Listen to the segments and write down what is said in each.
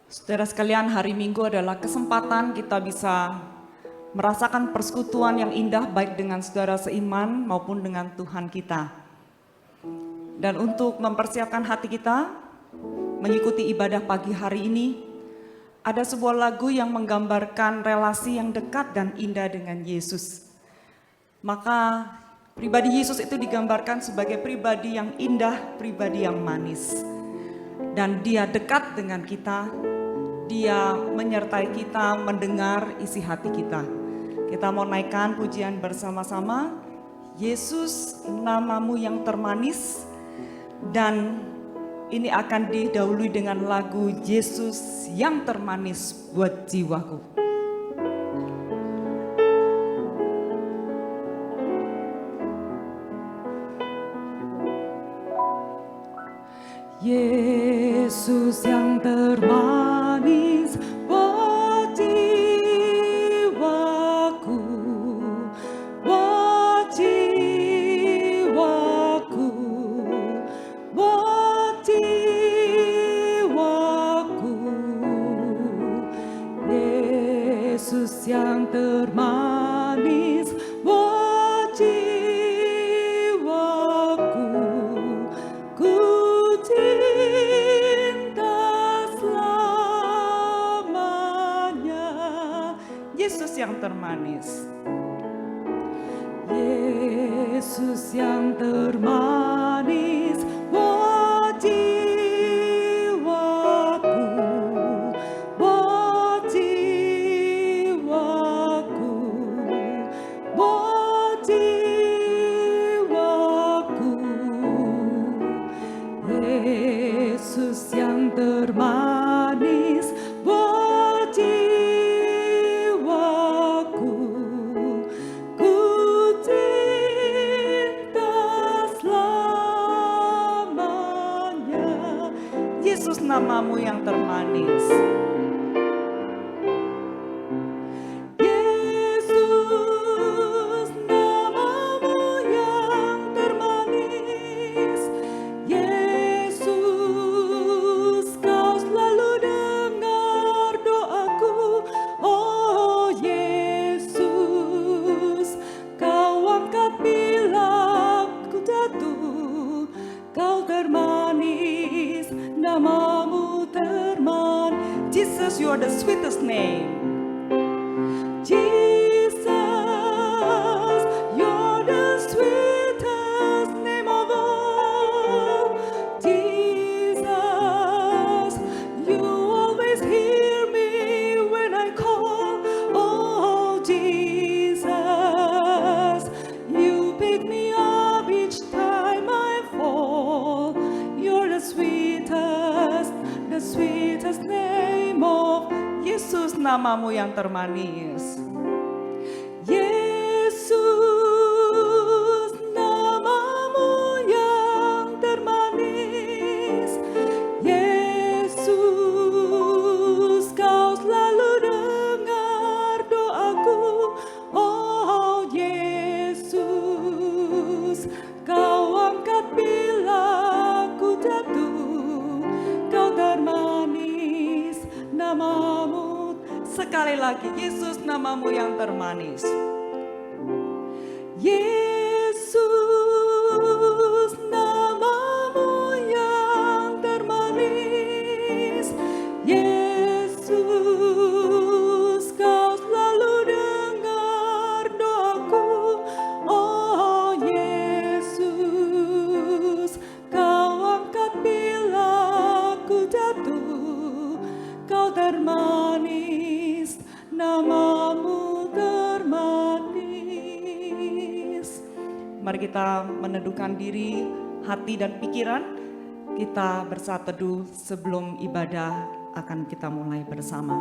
Saudara sekalian, hari Minggu adalah kesempatan kita bisa merasakan persekutuan yang indah baik dengan saudara seiman maupun dengan Tuhan kita. Dan untuk mempersiapkan hati kita mengikuti ibadah pagi hari ini, ada sebuah lagu yang menggambarkan relasi yang dekat dan indah dengan Yesus. Maka pribadi Yesus itu digambarkan sebagai pribadi yang indah, pribadi yang manis. Dan dia dekat dengan kita, dia menyertai kita, mendengar isi hati kita. Kita mau naikkan pujian bersama-sama, Yesus namamu yang termanis. Dan ini akan didahului dengan lagu Yesus yang termanis buat jiwaku. Yesus yang termanis buat jiwaku, buat jiwaku, buat jiwaku. Yesus yang termanis buat jiwaku, ku Yesus yang termanis, Yesus yang termanis buat jiwaku, buat jiwaku, buat jiwaku. Yesus yang termanis buat jiwaku, Yesus namamu yang termanis. Yesus namamu yang termanis. Yesus kau selalu dengar doaku. Oh Yesus, kau angkat bila ku jatuh. Kau termanis, namamu termanis. Jesus, you are the sweetest name. Jesus, you're the sweetest name of all. Jesus, you always hear me when I call. Oh Jesus, you pick me up each time I fall. You're the sweetest name of Yesus namamu yang termanis. Yesus namamu yang termanis. Yesus kau selalu dengar doaku. Oh Yesus, kau angkat bila ku jatuh. Kau termanis, namamu. Sekali lagi, Yesus namamu yang termanis. Yesus namamu yang termanis. Yesus kau selalu dengar doaku. Oh Yesus, kau angkat bila ku jatuh. Kau termanis, namamu termanis. Mari kita meneduhkan diri, hati dan pikiran. Kita bersaat teduh sebelum ibadah akan kita mulai bersama.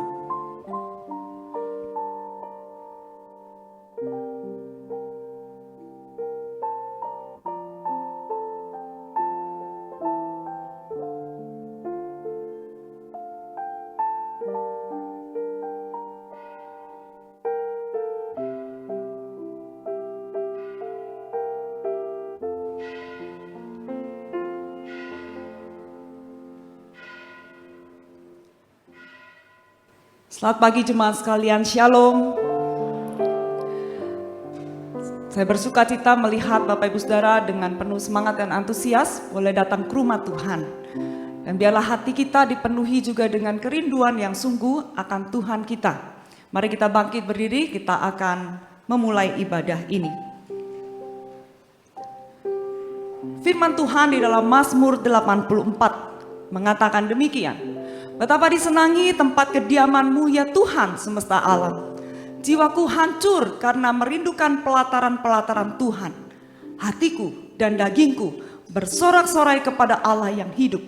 Selamat pagi jemaat sekalian, Shalom. Saya bersuka cita melihat Bapak Ibu Saudara dengan penuh semangat dan antusias boleh datang ke rumah Tuhan. Dan biarlah hati kita dipenuhi juga dengan kerinduan yang sungguh akan Tuhan kita. Mari kita bangkit berdiri, kita akan memulai ibadah ini. Firman Tuhan di dalam Mazmur 84 mengatakan demikian. Betapa disenangi tempat kediaman-Mu ya Tuhan semesta alam. Jiwaku hancur karena merindukan pelataran-pelataran Tuhan. Hatiku dan dagingku bersorak-sorai kepada Allah yang hidup.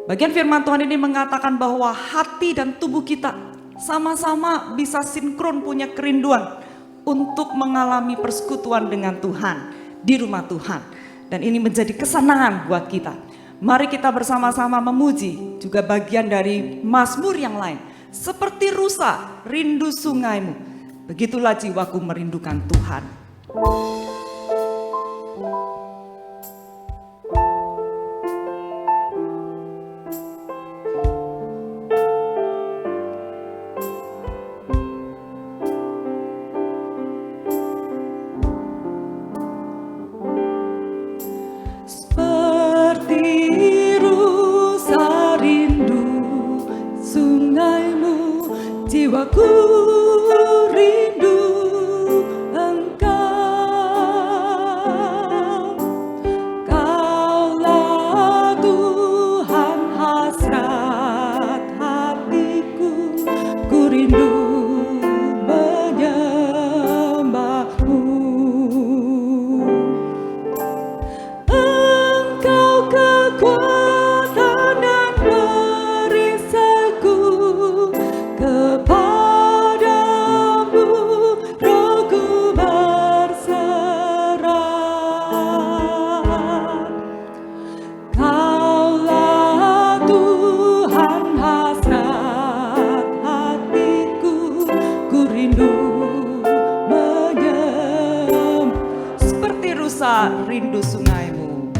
Bagian firman Tuhan ini mengatakan bahwa hati dan tubuh kita sama-sama bisa sinkron punya kerinduan untuk mengalami persekutuan dengan Tuhan di rumah Tuhan. Dan ini menjadi kesenangan buat kita. Mari kita bersama-sama memuji juga bagian dari Mazmur yang lain. Seperti rusa rindu sungaimu, begitulah jiwaku merindukan Tuhan. Jiwaku rindu Engkau, Kaulah Tuhan hasrat hatiku, ku rindu menyembah-Mu. Engkau kekuatan dan perisaiku, kepadamu rohku berserah. Kaulah Tuhan hasrat hatiku, ku rindu menyembah. Seperti rusa rindu sungaimu.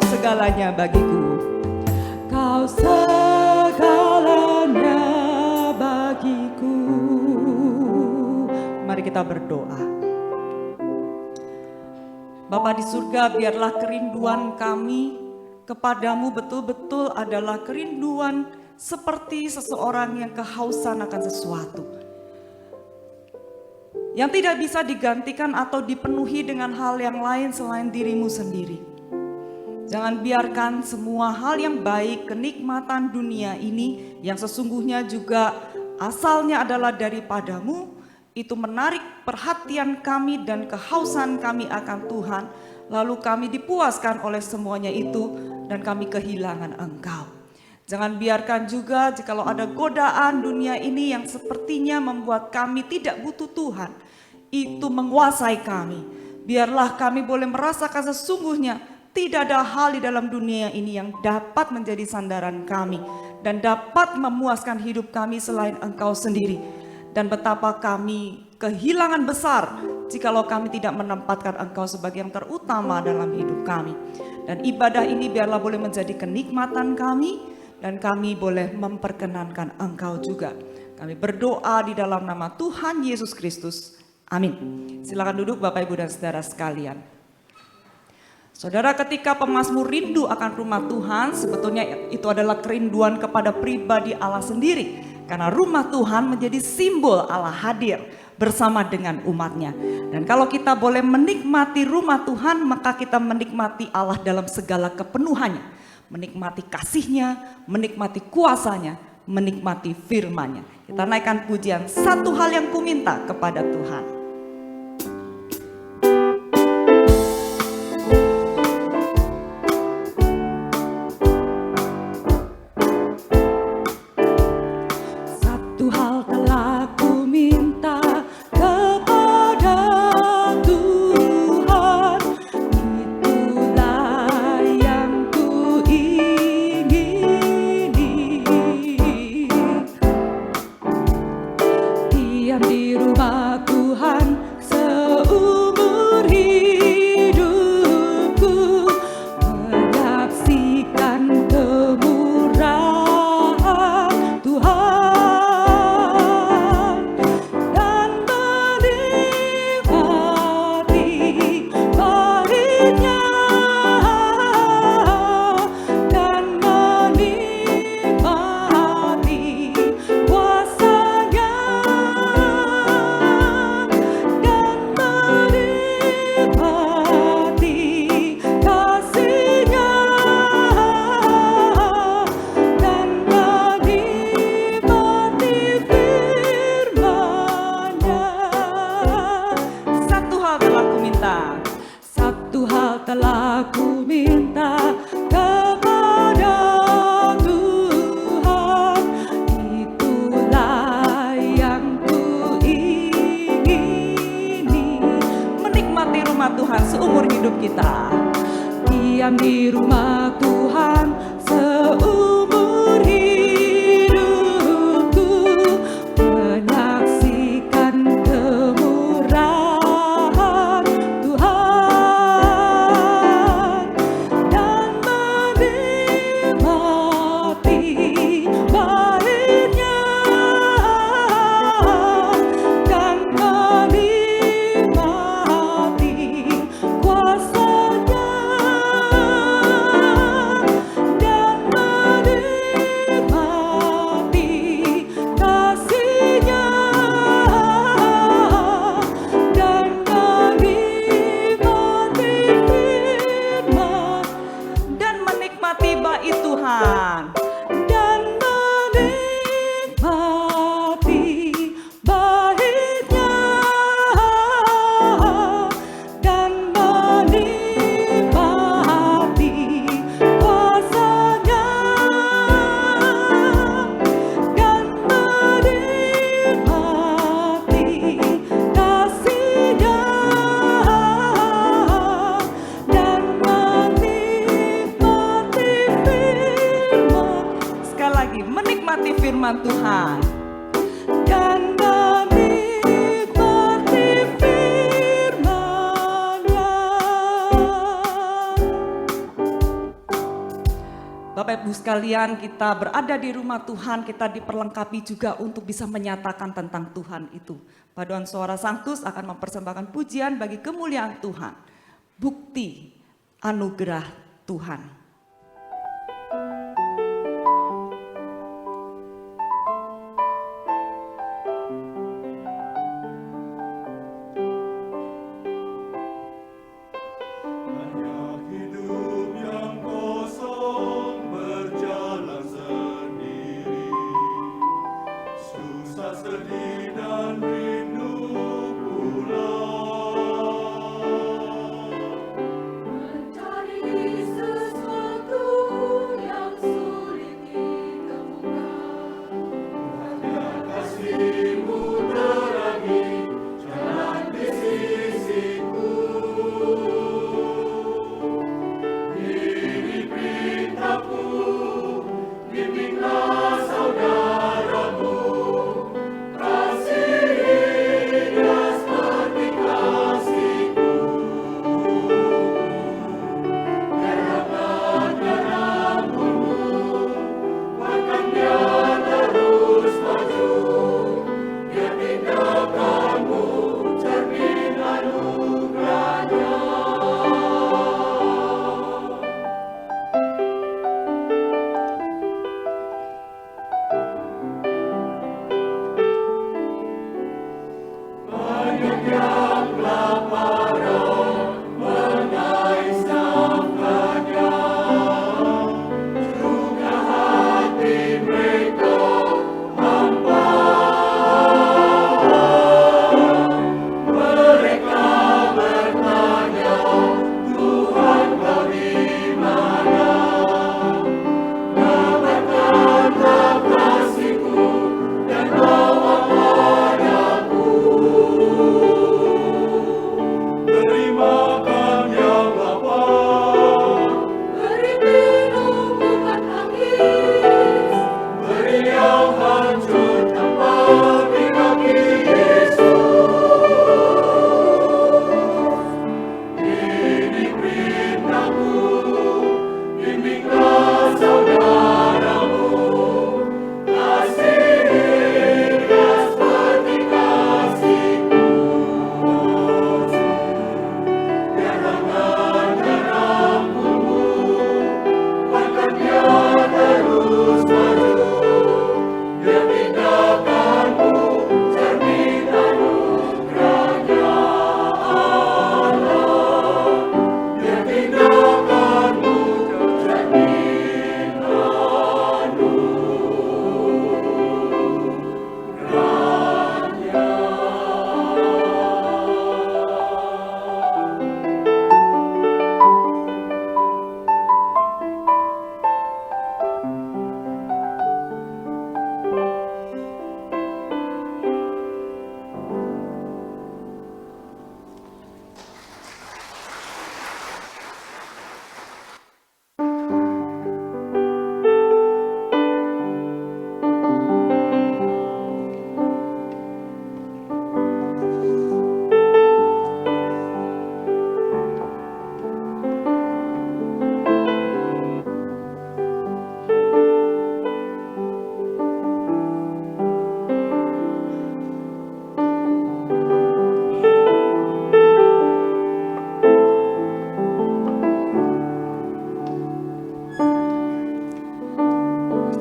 Segalanya bagiku. Kau segalanya bagiku. Mari kita berdoa. Bapa di surga, biarlah kerinduan kami kepadamu betul-betul adalah kerinduan seperti seseorang yang kehausan akan sesuatu. Yang tidak bisa digantikan atau dipenuhi dengan hal yang lain selain dirimu sendiri. Jangan biarkan semua hal yang baik, kenikmatan dunia ini yang sesungguhnya juga asalnya adalah daripadamu, itu menarik perhatian kami dan kehausan kami akan Tuhan, lalu kami dipuaskan oleh semuanya itu dan kami kehilangan Engkau. Jangan biarkan juga jikalau ada godaan dunia ini yang sepertinya membuat kami tidak butuh Tuhan, itu menguasai kami. Biarlah kami boleh merasakan sesungguhnya tidak ada hal di dalam dunia ini yang dapat menjadi sandaran kami dan dapat memuaskan hidup kami selain Engkau sendiri. Dan betapa kami kehilangan besar jikalau kami tidak menempatkan Engkau sebagai yang terutama dalam hidup kami. Dan ibadah ini biarlah boleh menjadi kenikmatan kami dan kami boleh memperkenankan Engkau juga. Kami berdoa di dalam nama Tuhan Yesus Kristus. Amin. Silakan duduk Bapak Ibu dan Saudara sekalian. Saudara, ketika pemazmur rindu akan rumah Tuhan, sebetulnya itu adalah kerinduan kepada pribadi Allah sendiri. Karena rumah Tuhan menjadi simbol Allah hadir bersama dengan umatnya. Dan kalau kita boleh menikmati rumah Tuhan, maka kita menikmati Allah dalam segala kepenuhannya. Menikmati kasih-Nya, menikmati kuasa-Nya, menikmati firman-Nya. Kita naikkan pujian, satu hal yang kuminta kepada Tuhan. Di rumah Tuhan seumur hidupku, menyaksikan kemurahan Tuhan dan menikmati baiknya dan menikmati kuasa-Nya. Satu hal telah ku minta kepada Tuhan, itulah yang ku ingini. Menikmati rumah Tuhan seumur hidup kita. Diam di rumah Tuhan seumur hidupku, menyaksikan kemurahan Tuhan dan menikmati baiknya dan menikmati kuasa-Nya dan menikmati kasih-Nya dan menikmati firman Dan menikmati bait Tuhan. dan menikmati baiknya dan menikmati kuasa-Nya dan menikmati kasih-Nya dan menikmati firman. Sekali lagi, menikmati firman Tuhan. Dan menikmati firman-Nya. Bapak Ibu sekalian, kita berada di rumah Tuhan, kita diperlengkapi juga untuk bisa menyatakan tentang Tuhan itu. Paduan suara Sanctus akan mempersembahkan pujian bagi kemuliaan Tuhan. Bukti anugerah Tuhan. Hanya hidup yang kosong berjalan sendiri, susah sedih dan rindu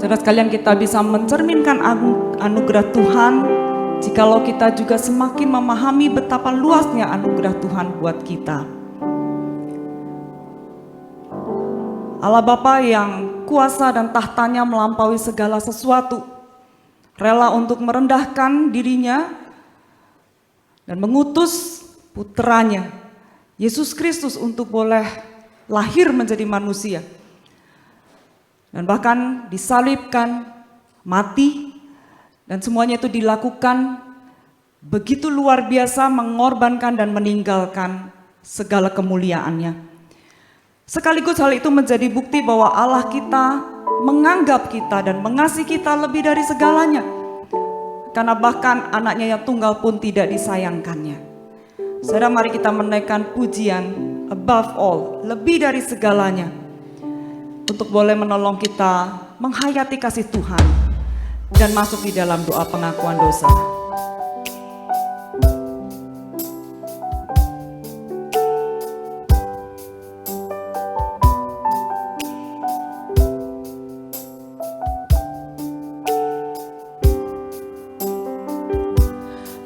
Saudara sekalian, kita bisa mencerminkan anugerah Tuhan jikalau kita juga semakin memahami betapa luasnya anugerah Tuhan buat kita. Allah Bapa yang kuasa dan tahtanya melampaui segala sesuatu, rela untuk merendahkan dirinya dan mengutus putranya, Yesus Kristus, untuk boleh lahir menjadi manusia. Dan bahkan disalibkan, mati, dan semuanya itu dilakukan begitu luar biasa, mengorbankan dan meninggalkan segala kemuliaannya. Sekaligus hal itu menjadi bukti bahwa Allah kita menganggap kita dan mengasihi kita lebih dari segalanya. Karena bahkan anaknya yang tunggal pun tidak disayangkannya. Saudara, mari kita menaikkan pujian above all, lebih dari segalanya, untuk boleh menolong kita menghayati kasih Tuhan dan masuk di dalam doa pengakuan dosa.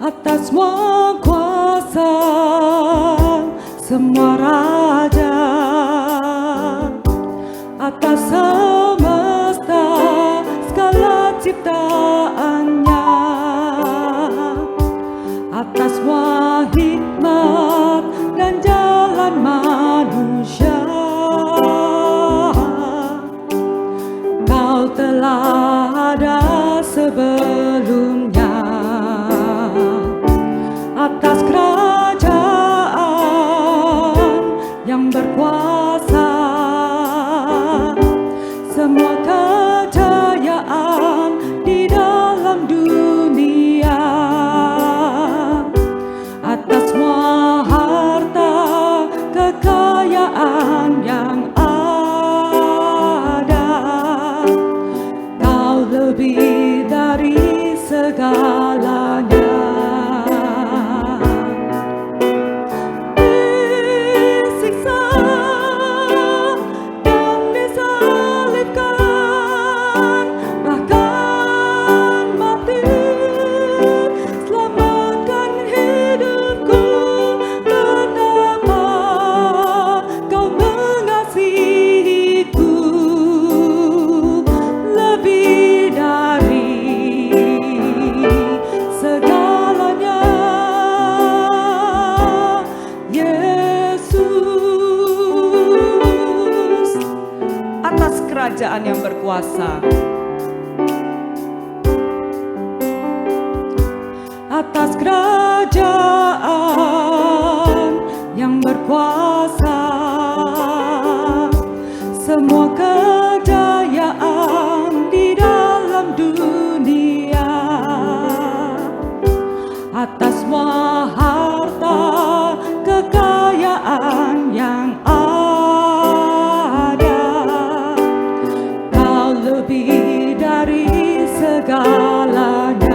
Atas semua kuasa, semua raja, atas semesta segala ciptaannya, atas semua hikmat dan jalan manusia, Kau telah ada sebelumnya. Atas kerajaan yang berkuasa, Tuhan yang berkuasa. Atas kerajaan yang berkuasa, semua kejayaan di dalam dunia, atas semua harta kekayaan yang ada, Kau lebih dari segalanya.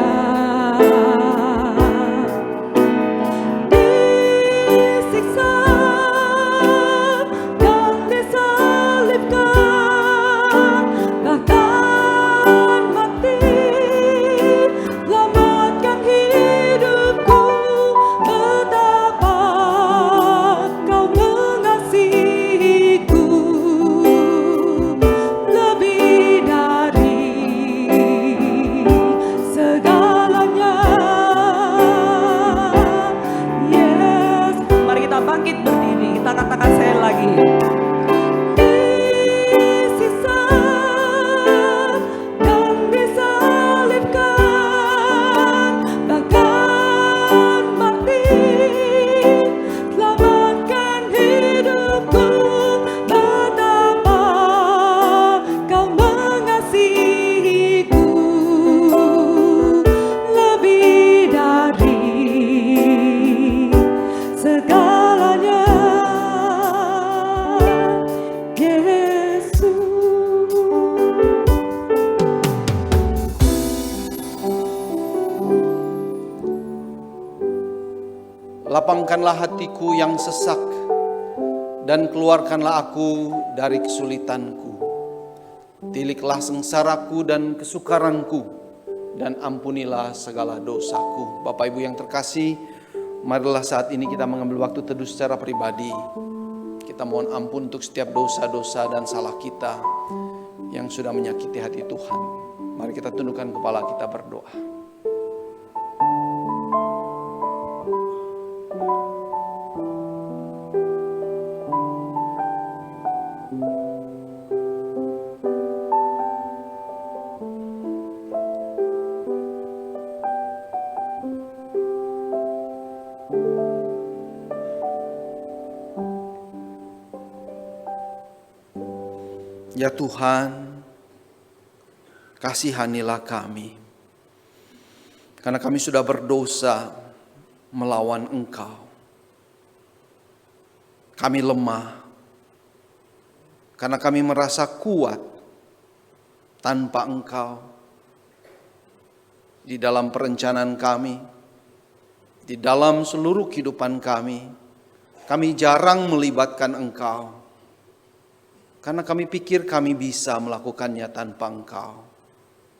Lapangkanlah hatiku yang sesak, dan keluarkanlah aku dari kesulitanku. Tiliklah sengsaraku dan kesukaranku, dan ampunilah segala dosaku. Bapak Ibu yang terkasih, marilah saat ini kita mengambil waktu teduh secara pribadi. Kita mohon ampun untuk setiap dosa-dosa dan salah kita yang sudah menyakiti hati Tuhan. Mari kita tundukkan kepala kita berdoa. Ya Tuhan, kasihanilah kami, karena kami sudah berdosa melawan Engkau. Kami lemah, karena kami merasa kuat tanpa Engkau. Di dalam perencanaan kami, di dalam seluruh kehidupan kami jarang melibatkan Engkau. Karena kami pikir kami bisa melakukannya tanpa Engkau.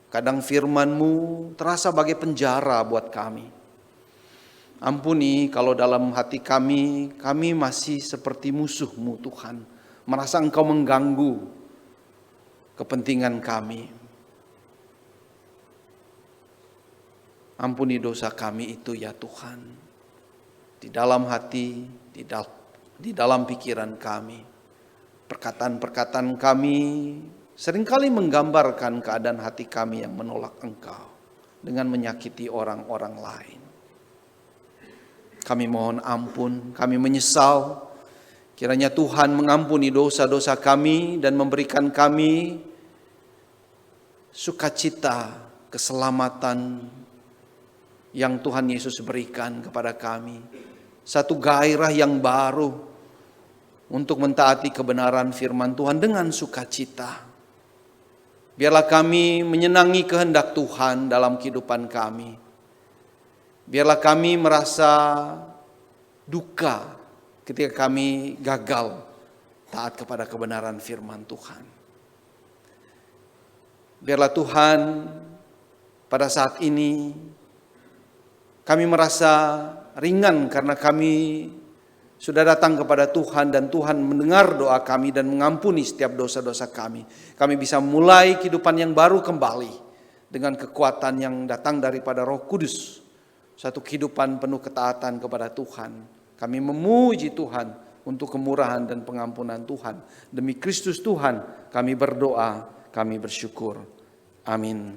Kadang firman-Mu terasa bagai penjara buat kami. Ampuni kalau dalam hati kami masih seperti musuh-Mu Tuhan. Merasa Engkau mengganggu kepentingan kami. Ampuni dosa kami itu ya Tuhan. Di dalam hati, di dalam pikiran kami. Perkataan-perkataan kami seringkali menggambarkan keadaan hati kami yang menolak Engkau dengan menyakiti orang-orang lain. Kami mohon ampun, kami menyesal. Kiranya Tuhan mengampuni dosa-dosa kami dan memberikan kami sukacita, keselamatan yang Tuhan Yesus berikan kepada kami. Satu gairah yang baru untuk mentaati kebenaran firman Tuhan dengan sukacita. Biarlah kami menyenangi kehendak Tuhan dalam kehidupan kami. Biarlah kami merasa duka ketika kami gagal taat kepada kebenaran firman Tuhan. Biarlah Tuhan pada saat ini kami merasa ringan karena kami sudah datang kepada Tuhan dan Tuhan mendengar doa kami dan mengampuni setiap dosa-dosa kami. Kami bisa mulai kehidupan yang baru kembali dengan kekuatan yang datang daripada Roh Kudus. Satu kehidupan penuh ketaatan kepada Tuhan. Kami memuji Tuhan untuk kemurahan dan pengampunan Tuhan. Demi Kristus Tuhan kami berdoa, kami bersyukur. Amin.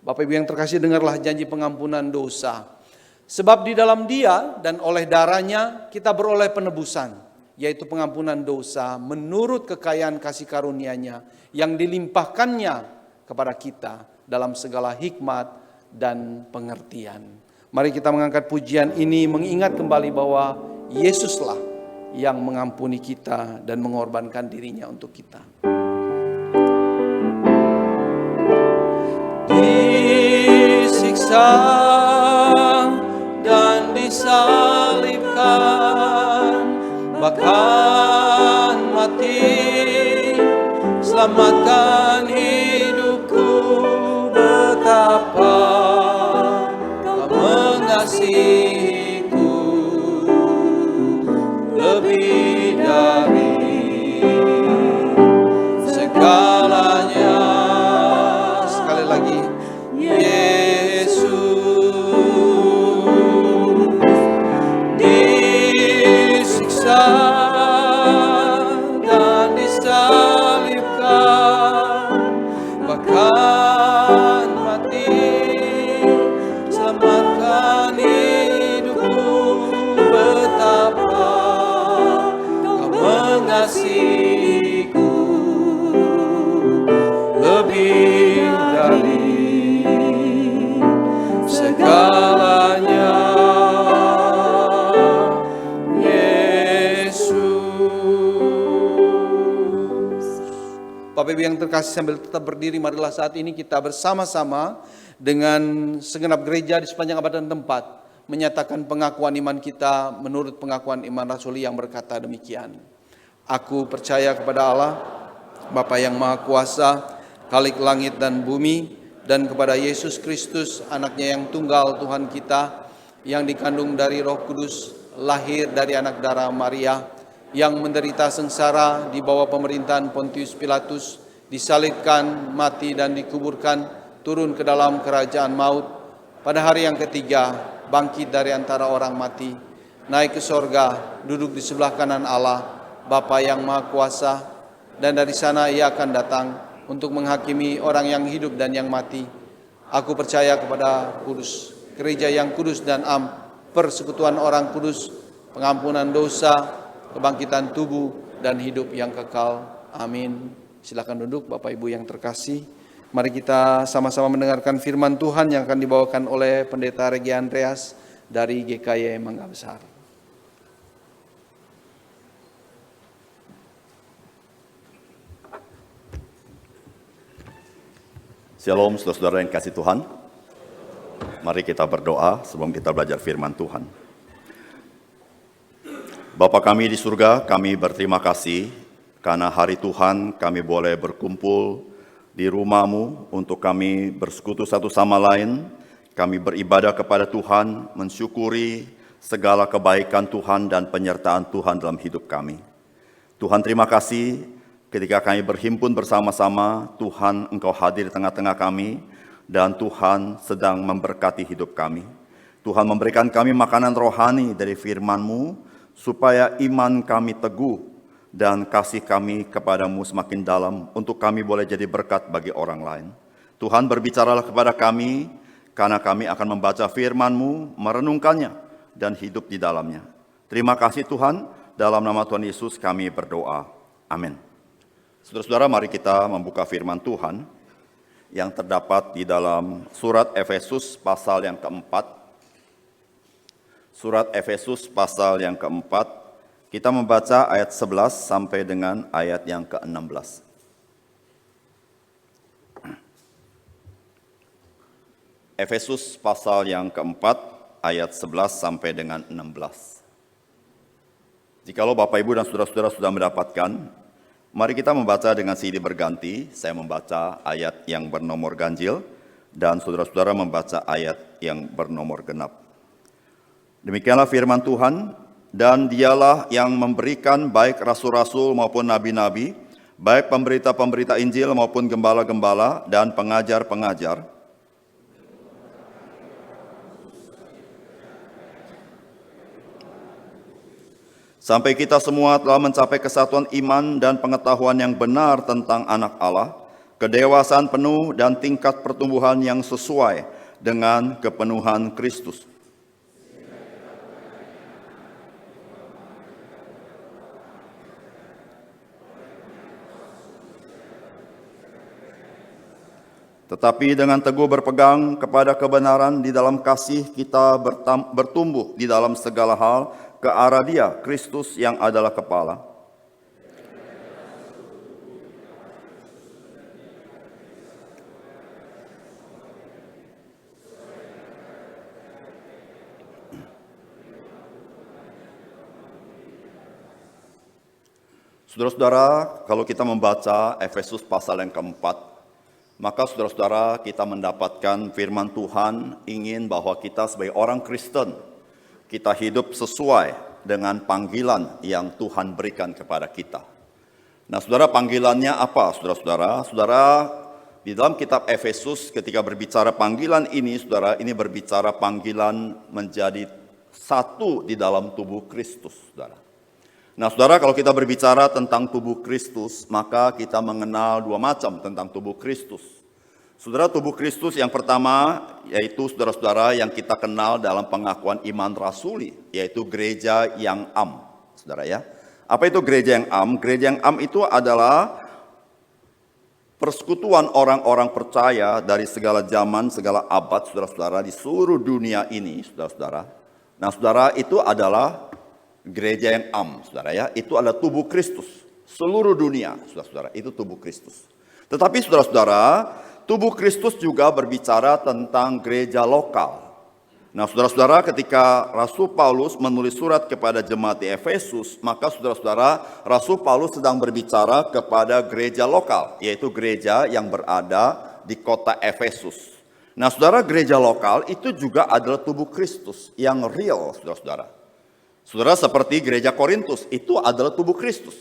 Bapak Ibu yang terkasih, dengarlah janji pengampunan dosa. Sebab di dalam Dia dan oleh darahnya kita beroleh penebusan, yaitu pengampunan dosa menurut kekayaan kasih karunia-Nya yang dilimpahkannya kepada kita dalam segala hikmat dan pengertian. Mari kita mengangkat pujian ini mengingat kembali bahwa Yesuslah yang mengampuni kita dan mengorbankan dirinya untuk kita. Disiksa dan disalibkan, bahkan mati, selamatkan hidupku. Betapa Kau mengasihiku lebih dari segalanya. Sekali lagi, Yesus disiksa dan disalibkan, bahkan mati, selamatkan hidupku. Betapa Kau mengasihiku lebih dari segalanya, Yesus. Bapak Ibu yang terkasih, sambil tetap berdiri, marilah saat ini kita bersama-sama dengan segenap gereja di sepanjang abad dan tempat menyatakan pengakuan iman kita menurut pengakuan iman rasuli yang berkata demikian. Aku percaya kepada Allah, Bapa yang Maha Kuasa, Khalik langit dan bumi, dan kepada Yesus Kristus, anaknya yang tunggal Tuhan kita, yang dikandung dari Roh Kudus, lahir dari anak darah Maria, yang menderita sengsara di bawah pemerintahan Pontius Pilatus, disalibkan, mati dan dikuburkan, turun ke dalam kerajaan maut, pada hari yang ketiga bangkit dari antara orang mati, naik ke sorga, duduk di sebelah kanan Allah, Bapa yang Maha Kuasa, dan dari sana Ia akan datang untuk menghakimi orang yang hidup dan yang mati. Aku percaya kepada kudus, gereja yang kudus dan am, persekutuan orang kudus, pengampunan dosa, kebangkitan tubuh, dan hidup yang kekal. Amin. Silakan duduk Bapak Ibu yang terkasih. Mari kita sama-sama mendengarkan firman Tuhan yang akan dibawakan oleh Pendeta Regi Andreas dari GKY Mangga Besar. Shalom saudara-saudara yang kasih Tuhan. Mari kita berdoa sebelum kita belajar firman Tuhan. Bapa kami di surga, kami berterima kasih karena hari Tuhan kami boleh berkumpul di rumah-Mu untuk kami bersekutu satu sama lain. Kami beribadah kepada Tuhan, mensyukuri segala kebaikan Tuhan dan penyertaan Tuhan dalam hidup kami. Tuhan terima kasih ketika kami berhimpun bersama-sama, Tuhan Engkau hadir di tengah-tengah kami, dan Tuhan sedang memberkati hidup kami. Tuhan memberikan kami makanan rohani dari firman-Mu, supaya iman kami teguh, dan kasih kami kepadamu semakin dalam, untuk kami boleh jadi berkat bagi orang lain. Tuhan berbicaralah kepada kami, karena kami akan membaca firman-Mu, merenungkannya, dan hidup di dalamnya. Terima kasih Tuhan, dalam nama Tuhan Yesus kami berdoa. Amin. Saudara-saudara, mari kita membuka firman Tuhan yang terdapat di dalam surat Efesus pasal yang keempat. Surat Efesus pasal yang keempat, kita membaca ayat 11 sampai dengan ayat yang ke-16. Efesus pasal yang keempat, ayat 11 sampai dengan 16. Jikalau Bapak Ibu dan saudara-saudara sudah mendapatkan, mari kita membaca dengan silih berganti. Saya membaca ayat yang bernomor ganjil, dan saudara-saudara membaca ayat yang bernomor genap. Demikianlah firman Tuhan, dan dialah yang memberikan baik rasul-rasul maupun nabi-nabi, baik pemberita-pemberita Injil maupun gembala-gembala dan pengajar-pengajar, sampai kita semua telah mencapai kesatuan iman dan pengetahuan yang benar tentang anak Allah kedewasaan penuh dan tingkat pertumbuhan yang sesuai dengan kepenuhan Kristus. Tetapi dengan teguh berpegang kepada kebenaran di dalam kasih, kita bertumbuh di dalam segala hal ke arah Dia, Kristus yang adalah kepala. Saudara-saudara, kalau kita membaca Efesus pasal yang keempat, maka saudara-saudara kita mendapatkan firman Tuhan ingin bahwa kita sebagai orang Kristen, kita hidup sesuai dengan panggilan yang Tuhan berikan kepada kita. Nah saudara, panggilannya apa saudara-saudara? Saudara, di dalam kitab Efesus ketika berbicara panggilan ini, saudara, ini berbicara panggilan menjadi satu di dalam tubuh Kristus, saudara. Nah saudara, kalau kita berbicara tentang tubuh Kristus, maka kita mengenal dua macam tentang tubuh Kristus. Saudara, tubuh Kristus yang pertama yaitu saudara-saudara yang kita kenal dalam pengakuan iman rasuli, yaitu gereja yang am. Saudara ya, apa itu gereja yang am? Gereja yang am itu adalah persekutuan orang-orang percaya dari segala zaman, segala abad, saudara-saudara, di seluruh dunia ini, saudara-saudara. Nah saudara, itu adalah gereja yang am, saudara ya, itu adalah tubuh Kristus. Seluruh dunia, saudara-saudara, itu tubuh Kristus. Tetapi saudara-saudara, tubuh Kristus juga berbicara tentang gereja lokal. Nah saudara-saudara, ketika Rasul Paulus menulis surat kepada jemaat di Efesus, maka saudara-saudara, Rasul Paulus sedang berbicara kepada gereja lokal, yaitu gereja yang berada di kota Efesus. Nah saudara, gereja lokal itu juga adalah tubuh Kristus yang real, saudara-saudara. Saudara, seperti gereja Korintus, itu adalah tubuh Kristus.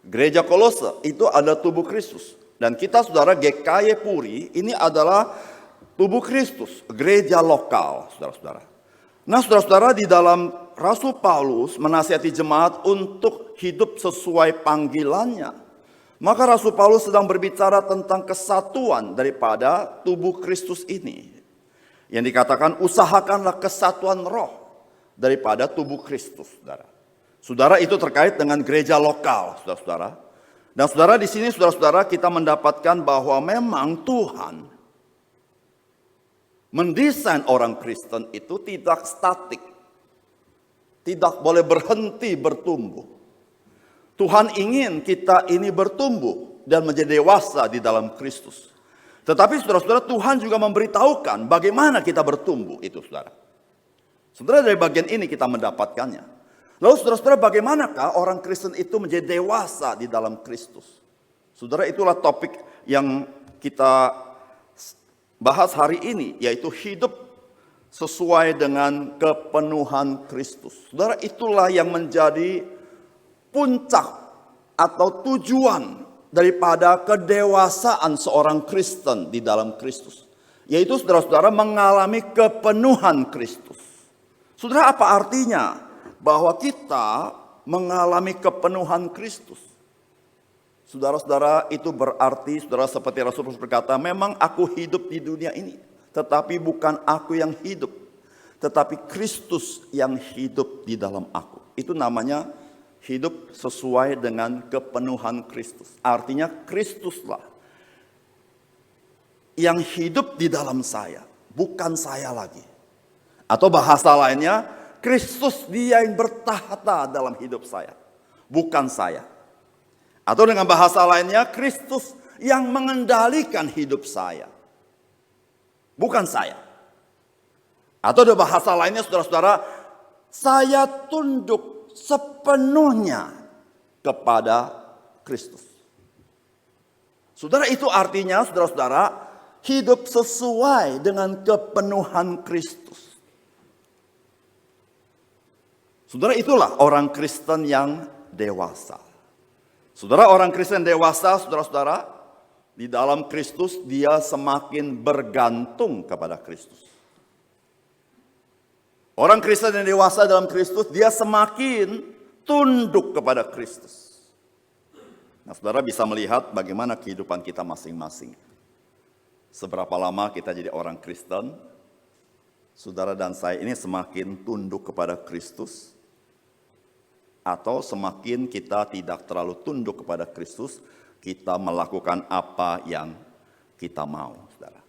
Gereja Kolose, itu adalah tubuh Kristus. Dan kita, saudara, GKY Puri, ini adalah tubuh Kristus, gereja lokal, saudara-saudara. Nah, saudara-saudara, di dalam Rasul Paulus menasihati jemaat untuk hidup sesuai panggilannya. Maka Rasul Paulus sedang berbicara tentang kesatuan daripada tubuh Kristus ini. Yang dikatakan, usahakanlah kesatuan roh daripada tubuh Kristus, saudara. Saudara, itu terkait dengan gereja lokal, saudara-saudara. Dan saudara, di sini saudara-saudara kita mendapatkan bahwa memang Tuhan mendesain orang Kristen itu tidak statik. Tidak boleh berhenti bertumbuh. Tuhan ingin kita ini bertumbuh dan menjadi dewasa di dalam Kristus. Tetapi saudara-saudara, Tuhan juga memberitahukan bagaimana kita bertumbuh itu, saudara. Saudara, dari bagian ini kita mendapatkannya. Lalu saudara-saudara, bagaimanakah orang Kristen itu menjadi dewasa di dalam Kristus? Saudara, itulah topik yang kita bahas hari ini, yaitu hidup sesuai dengan kepenuhan Kristus. Saudara, itulah yang menjadi puncak atau tujuan daripada kedewasaan seorang Kristen di dalam Kristus. Yaitu saudara-saudara mengalami kepenuhan Kristus. Saudara, apa artinya bahwa kita mengalami kepenuhan Kristus? Saudara-saudara, itu berarti, saudara, seperti Rasul Paulus berkata, memang aku hidup di dunia ini, tetapi bukan aku yang hidup, tetapi Kristus yang hidup di dalam aku. Itu namanya hidup sesuai dengan kepenuhan Kristus. Artinya Kristuslah yang hidup di dalam saya, bukan saya lagi. Atau bahasa lainnya, Kristus dia yang bertahta dalam hidup saya, bukan saya. Atau dengan bahasa lainnya, Kristus yang mengendalikan hidup saya, bukan saya. Atau dengan bahasa lainnya, saudara-saudara, saya tunduk sepenuhnya kepada Kristus. Saudara, itu artinya, saudara-saudara, hidup sesuai dengan kepenuhan Kristus. Saudara, itulah orang Kristen yang dewasa. Saudara, orang Kristen dewasa, saudara-saudara, di dalam Kristus dia semakin bergantung kepada Kristus. Orang Kristen yang dewasa dalam Kristus, dia semakin tunduk kepada Kristus. Nah, saudara bisa melihat bagaimana kehidupan kita masing-masing. Seberapa lama kita jadi orang Kristen, saudara dan saya ini semakin tunduk kepada Kristus, atau semakin kita tidak terlalu tunduk kepada Kristus, kita melakukan apa yang kita mau, saudara.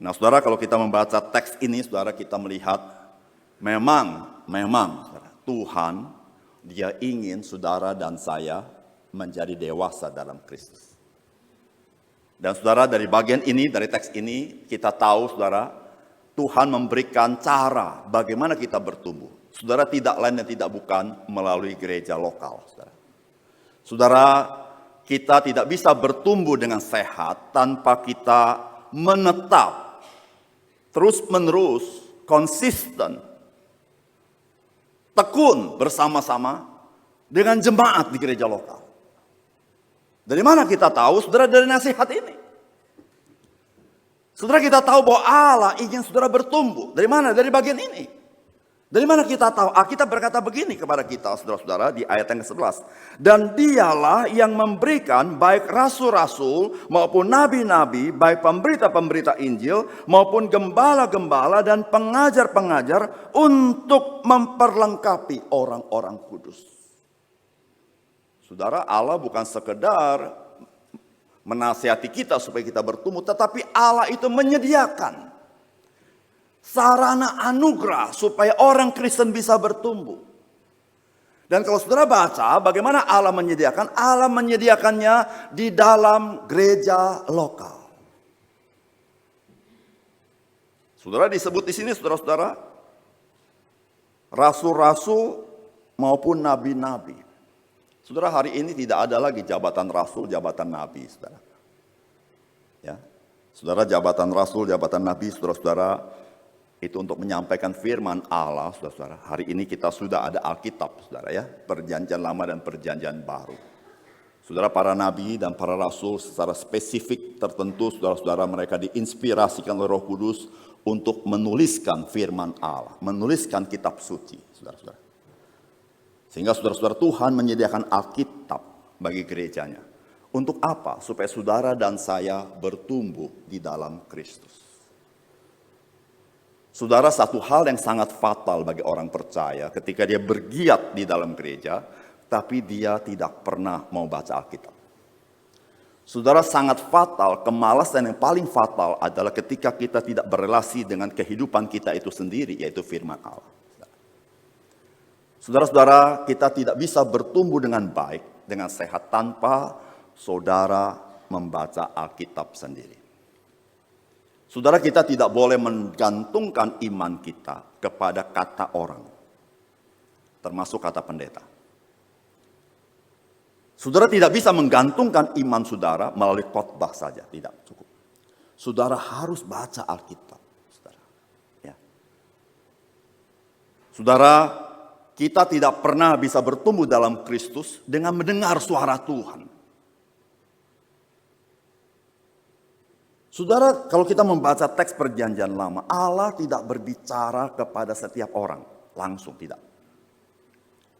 Nah, saudara, kalau kita membaca teks ini, saudara, kita melihat memang, saudara, Tuhan, Dia ingin saudara dan saya menjadi dewasa dalam Kristus. Dan saudara, dari bagian ini, dari teks ini, kita tahu, saudara, Tuhan memberikan cara bagaimana kita bertumbuh. Saudara, tidak lain dan tidak bukan melalui gereja lokal, saudara. Saudara, kita tidak bisa bertumbuh dengan sehat tanpa kita menetap terus-menerus, konsisten, tekun bersama-sama dengan jemaat di gereja lokal. Dari mana kita tahu? Saudara, dari nasihat ini. Saudara, kita tahu bahwa Allah ingin saudara bertumbuh. Dari mana? Dari bagian ini. Dari mana kita tahu? Alkitab berkata begini kepada kita, saudara-saudara, di ayat yang ke-11. Dan dialah yang memberikan baik rasul-rasul maupun nabi-nabi, baik pemberita-pemberita Injil maupun gembala-gembala dan pengajar-pengajar untuk memperlengkapi orang-orang kudus. Saudara, Allah bukan sekedar menasihati kita supaya kita bertumbuh, tetapi Allah itu menyediakan sarana anugerah supaya orang Kristen bisa bertumbuh. Dan kalau saudara baca bagaimana Allah menyediakannya di dalam gereja lokal. Saudara, disebut di sini, saudara-saudara, rasul-rasul maupun nabi-nabi. Saudara, hari ini tidak ada lagi jabatan rasul, jabatan nabi, saudara. Ya, saudara, jabatan rasul, jabatan nabi, saudara-saudara, itu untuk menyampaikan firman Allah, saudara-saudara. Hari ini kita sudah ada Alkitab, saudara, ya, Perjanjian Lama dan Perjanjian Baru. Saudara, para nabi dan para rasul secara spesifik tertentu, saudara-saudara, mereka diinspirasikan oleh Roh Kudus untuk menuliskan firman Allah, menuliskan kitab suci, saudara-saudara. Sehingga saudara-saudara, Tuhan menyediakan Alkitab bagi gerejanya. Untuk apa? Supaya saudara dan saya bertumbuh di dalam Kristus. Saudara, satu hal yang sangat fatal bagi orang percaya ketika dia bergiat di dalam gereja, tapi dia tidak pernah mau baca Alkitab. Saudara, sangat fatal, kemalasan yang paling fatal adalah ketika kita tidak berelasi dengan kehidupan kita itu sendiri, yaitu firman Allah. Saudara-saudara, kita tidak bisa bertumbuh dengan baik, dengan sehat tanpa saudara membaca Alkitab sendiri. Saudara, kita tidak boleh menggantungkan iman kita kepada kata orang, termasuk kata pendeta. Saudara tidak bisa menggantungkan iman saudara melalui khotbah saja, tidak cukup. Saudara harus baca Alkitab, saudara. Ya. Saudara, kita tidak pernah bisa bertumbuh dalam Kristus dengan mendengar suara Tuhan. Saudara, kalau kita membaca teks Perjanjian Lama, Allah tidak berbicara kepada setiap orang langsung, tidak.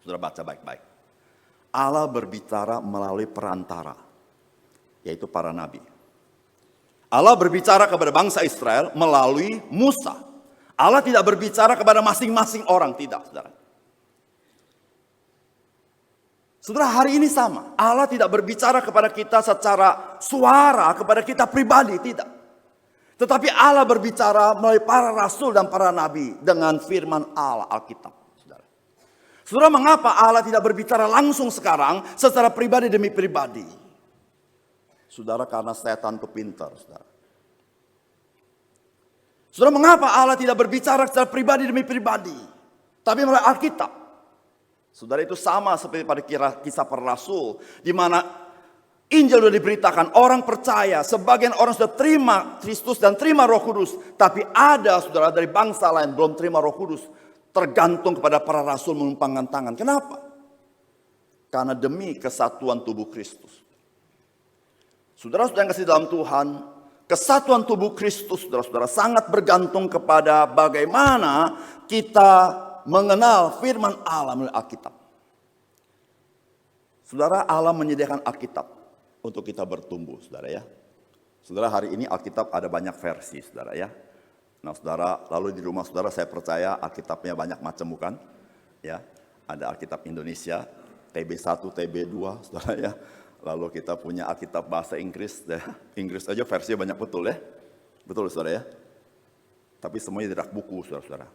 Saudara baca baik-baik. Allah berbicara melalui perantara, yaitu para nabi. Allah berbicara kepada bangsa Israel melalui Musa. Allah tidak berbicara kepada masing-masing orang, tidak, saudara. Saudara, hari ini sama. Allah tidak berbicara kepada kita secara suara, kepada kita pribadi, tidak. Tetapi Allah berbicara melalui para rasul dan para nabi dengan firman Allah, Alkitab. Saudara, saudara, mengapa Allah tidak berbicara langsung sekarang secara pribadi demi pribadi? Saudara, karena setan itu pintar, saudara. Saudara, mengapa Allah tidak berbicara secara pribadi demi pribadi, tapi melalui Alkitab? Saudara, itu sama seperti pada kisah para rasul, di mana Injil sudah diberitakan, orang percaya, sebagian orang sudah terima Kristus dan terima Roh Kudus, tapi ada saudara dari bangsa lain belum terima Roh Kudus, tergantung kepada para rasul menumpangkan tangan. Kenapa? Karena demi kesatuan tubuh Kristus. Saudara-saudara yang kasih dalam Tuhan, kesatuan tubuh Kristus, saudara-saudara, sangat bergantung kepada bagaimana kita mengenal firman Allah melalui Alkitab. Saudara, Allah menyediakan Alkitab untuk kita bertumbuh, saudara ya. Saudara, hari ini Alkitab ada banyak versi, saudara ya. Nah, saudara, lalu di rumah saudara saya percaya Alkitabnya banyak macam, bukan? Ya, ada Alkitab Indonesia, TB1, TB2, saudara ya. Lalu kita punya Alkitab bahasa Inggris, ya. Inggris aja versinya banyak betul ya. Betul, saudara ya. Tapi semuanya tidak buku, saudara-saudara.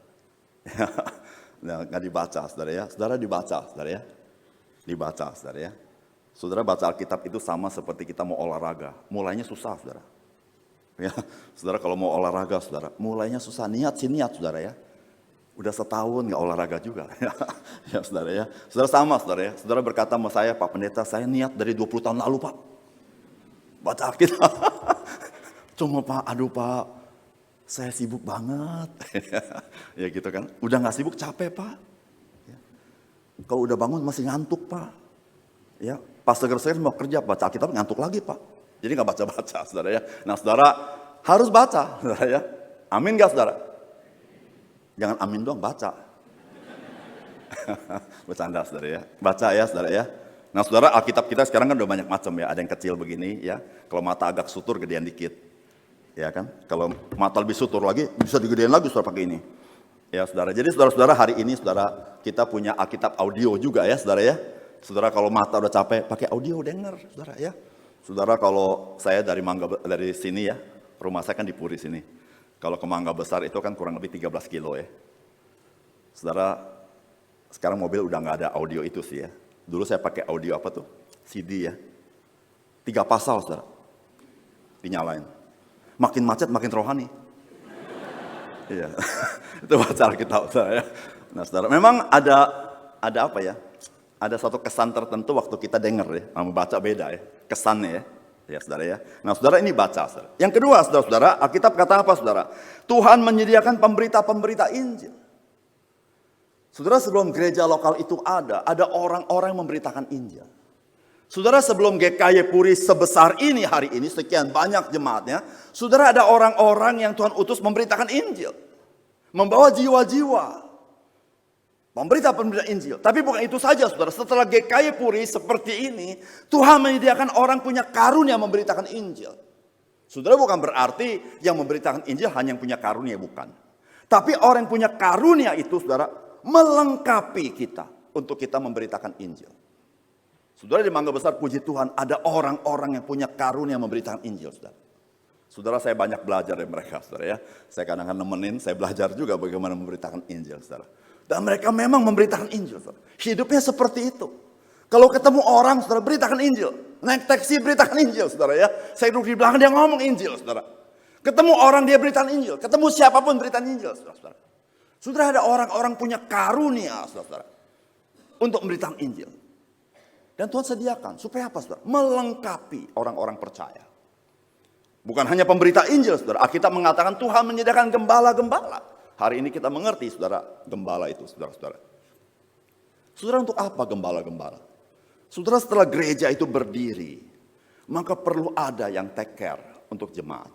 Nah, nggak dibaca, saudara ya. Saudara dibaca, saudara ya. Dibaca, saudara ya. Saudara baca Alkitab itu sama seperti kita mau olahraga. Mulainya susah, saudara. Ya, saudara kalau mau olahraga, saudara, mulainya susah. Niat, saudara ya. Udah setahun nggak olahraga juga. Ya, saudara ya. Saudara sama, saudara ya. Saudara berkata sama saya, Pak Pendeta, saya niat dari 20 tahun lalu, Pak. Baca Alkitab. Cuma Pak, aduh Pak, saya sibuk banget. Ya gitu kan. Udah nggak sibuk, capek Pak. Ya. Kalau udah bangun masih ngantuk Pak. Ya, pas saya mau kerja, baca Alkitab ngantuk lagi Pak. Jadi nggak baca-baca, saudara ya. Nah, saudara harus baca, saudara ya. Amin nggak, saudara? Jangan amin doang, baca. Bercanda, saudara ya. Baca ya, saudara ya. Nah, saudara, Alkitab kita sekarang kan udah banyak macam ya. Ada yang kecil begini ya. Kalau mata agak sutur, gedean dikit. Ya kan? Kalau mata lebih sutur lagi, bisa digedein lagi, saudara pakai ini. Ya, saudara. Jadi, saudara-saudara, hari ini, saudara, kita punya Alkitab audio juga ya, saudara ya. Saudara, kalau mata udah capek, pakai audio, denger, saudara ya. Saudara, kalau saya dari sini ya, rumah saya kan di Puri sini. Kalau ke Mangga Besar itu kan kurang lebih 13 kilo ya. Saudara, sekarang mobil udah nggak ada audio itu sih ya. Dulu saya pakai audio apa tuh? CD ya. 3 pasal, saudara. Dinyalain. Makin macet, makin rohani. Iya, itu baca Alkitab, saudara ya. Nah, saudara, memang ada apa ya? Ada satu kesan tertentu waktu kita dengar ya, membaca beda ya, kesannya ya, saudara ya. Nah, saudara ini baca, saudara. Yang kedua, saudara, Alkitab kata apa, saudara? Tuhan menyediakan pemberita-pemberita Injil. Saudara, sebelum gereja lokal itu ada orang-orang yang memberitakan Injil. Saudara, sebelum GKY Puri sebesar ini hari ini, sekian banyak jemaatnya, saudara, ada orang-orang yang Tuhan utus memberitakan Injil. Membawa jiwa-jiwa. Pemberita-pemberita Injil. Tapi bukan itu saja, saudara. Setelah GKY Puri seperti ini, Tuhan menyediakan orang punya karunia memberitakan Injil. Saudara, bukan berarti yang memberitakan Injil hanya yang punya karunia, bukan. Tapi orang yang punya karunia itu, saudara, melengkapi kita untuk kita memberitakan Injil. Saudara, di Mangga Besar, puji Tuhan, ada orang-orang yang punya karunia memberitakan Injil, saudara. Saudara, saya banyak belajar dari mereka, saudara ya. Saya kadang-kadang nemenin, saya belajar juga bagaimana memberitakan Injil, saudara. Dan mereka memang memberitakan Injil, saudara. Hidupnya seperti itu. Kalau ketemu orang, saudara, beritakan Injil. Naik taksi, beritakan Injil, saudara ya. Saya duduk di belakang, dia ngomong Injil, saudara. Ketemu orang, dia beritakan Injil. Ketemu siapapun, beritakan Injil, saudara. Saudara, ada orang-orang punya karunia, saudara, untuk memberitakan Injil. Dan Tuhan sediakan, supaya apa, saudara? Melengkapi orang-orang percaya. Bukan hanya pemberita Injil, saudara. Alkitab mengatakan Tuhan menyediakan gembala-gembala. Hari ini kita mengerti, saudara, gembala itu, saudara-saudara. Saudara, untuk apa gembala-gembala? Saudara, setelah gereja itu berdiri, maka perlu ada yang take care untuk jemaat.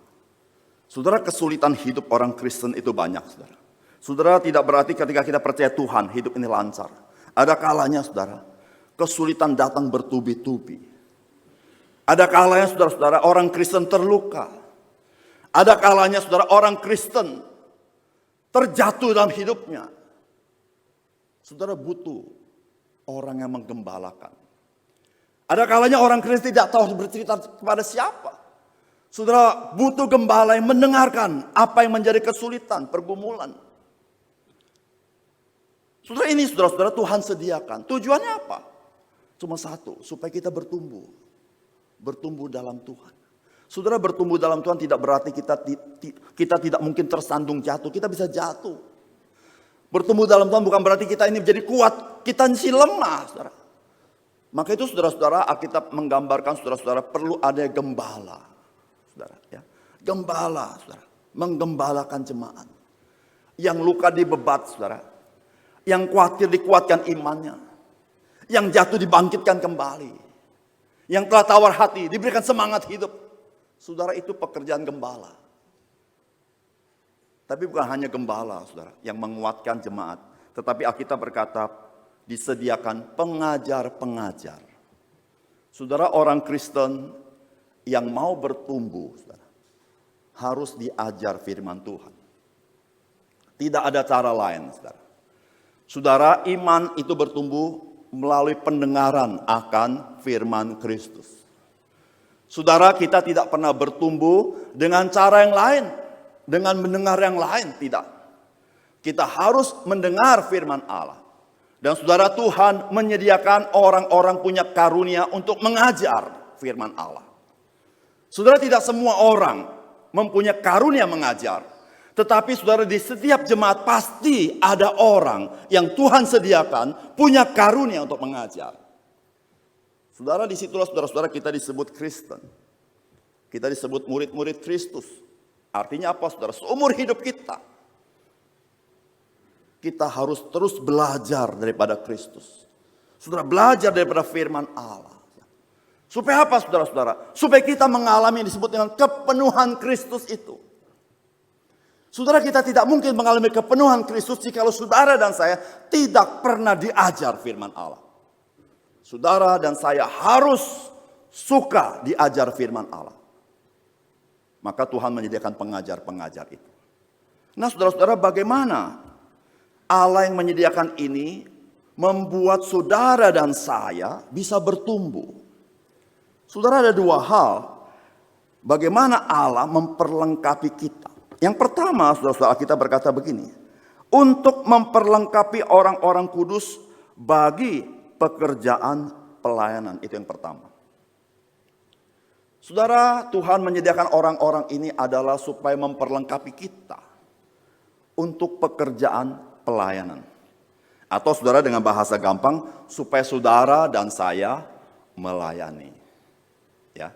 Saudara, kesulitan hidup orang Kristen itu banyak, saudara. Saudara, tidak berarti ketika kita percaya Tuhan, hidup ini lancar. Ada kalanya, saudara, kesulitan datang bertubi-tubi. Ada kalanya, saudara-saudara, orang Kristen terluka. Ada kalanya, saudara, orang Kristen terjatuh dalam hidupnya. Saudara, butuh orang yang menggembalakan. Ada kalanya orang Kristen tidak tahu bercerita kepada siapa. Saudara, butuh gembala yang mendengarkan apa yang menjadi kesulitan, pergumulan. Saudara, ini saudara-saudara Tuhan sediakan. Tujuannya apa? Cuma satu, supaya kita bertumbuh. Bertumbuh dalam Tuhan. Saudara, bertumbuh dalam Tuhan tidak berarti kita tidak mungkin tersandung jatuh. Kita bisa jatuh. Bertumbuh dalam Tuhan bukan berarti kita ini menjadi kuat. Kita masih lemah, saudara. Maka itu saudara-saudara, Alkitab menggambarkan saudara-saudara perlu ada gembala. Saudara, ya. Gembala, saudara. Menggembalakan jemaat. Yang luka dibebat, saudara. Yang khawatir dikuatkan imannya. Yang jatuh dibangkitkan kembali. Yang telah tawar hati diberikan semangat hidup. Saudara, itu pekerjaan gembala. Tapi bukan hanya gembala, saudara, yang menguatkan jemaat. Tetapi Alkitab berkata, disediakan pengajar-pengajar Saudara, orang Kristen yang mau bertumbuh, saudara, harus diajar firman Tuhan. Tidak ada cara lain, saudara. Saudara, iman itu bertumbuh melalui pendengaran akan firman Kristus. Saudara, kita tidak pernah bertumbuh dengan cara yang lain, dengan mendengar yang lain, tidak. Kita harus mendengar firman Allah. Dan saudara, Tuhan menyediakan orang-orang punya karunia untuk mengajar firman Allah. Saudara, tidak semua orang mempunyai karunia mengajar. Tetapi saudara, di setiap jemaat pasti ada orang yang Tuhan sediakan punya karunia untuk mengajar. Saudara, disitulah saudara-saudara kita disebut Kristen. Kita disebut murid-murid Kristus. Artinya apa, saudara? Seumur hidup kita harus terus belajar daripada Kristus. Saudara, belajar daripada firman Allah. Supaya apa, saudara-saudara? Supaya kita mengalami yang disebut dengan kepenuhan Kristus itu. Saudara, kita tidak mungkin mengalami kepenuhan Kristus jika saudara dan saya tidak pernah diajar firman Allah. Saudara dan saya harus suka diajar firman Allah. Maka Tuhan menyediakan pengajar-pengajar itu. Nah, saudara-saudara, bagaimana Allah yang menyediakan ini membuat saudara dan saya bisa bertumbuh? Saudara, ada dua hal bagaimana Allah memperlengkapi kita. Yang pertama, saudara-saudara, kita berkata begini, untuk memperlengkapi orang-orang kudus bagi pekerjaan pelayanan. Itu yang pertama. Saudara, Tuhan menyediakan orang-orang ini adalah supaya memperlengkapi kita untuk pekerjaan pelayanan. Atau saudara dengan bahasa gampang, supaya saudara dan saya melayani. Ya.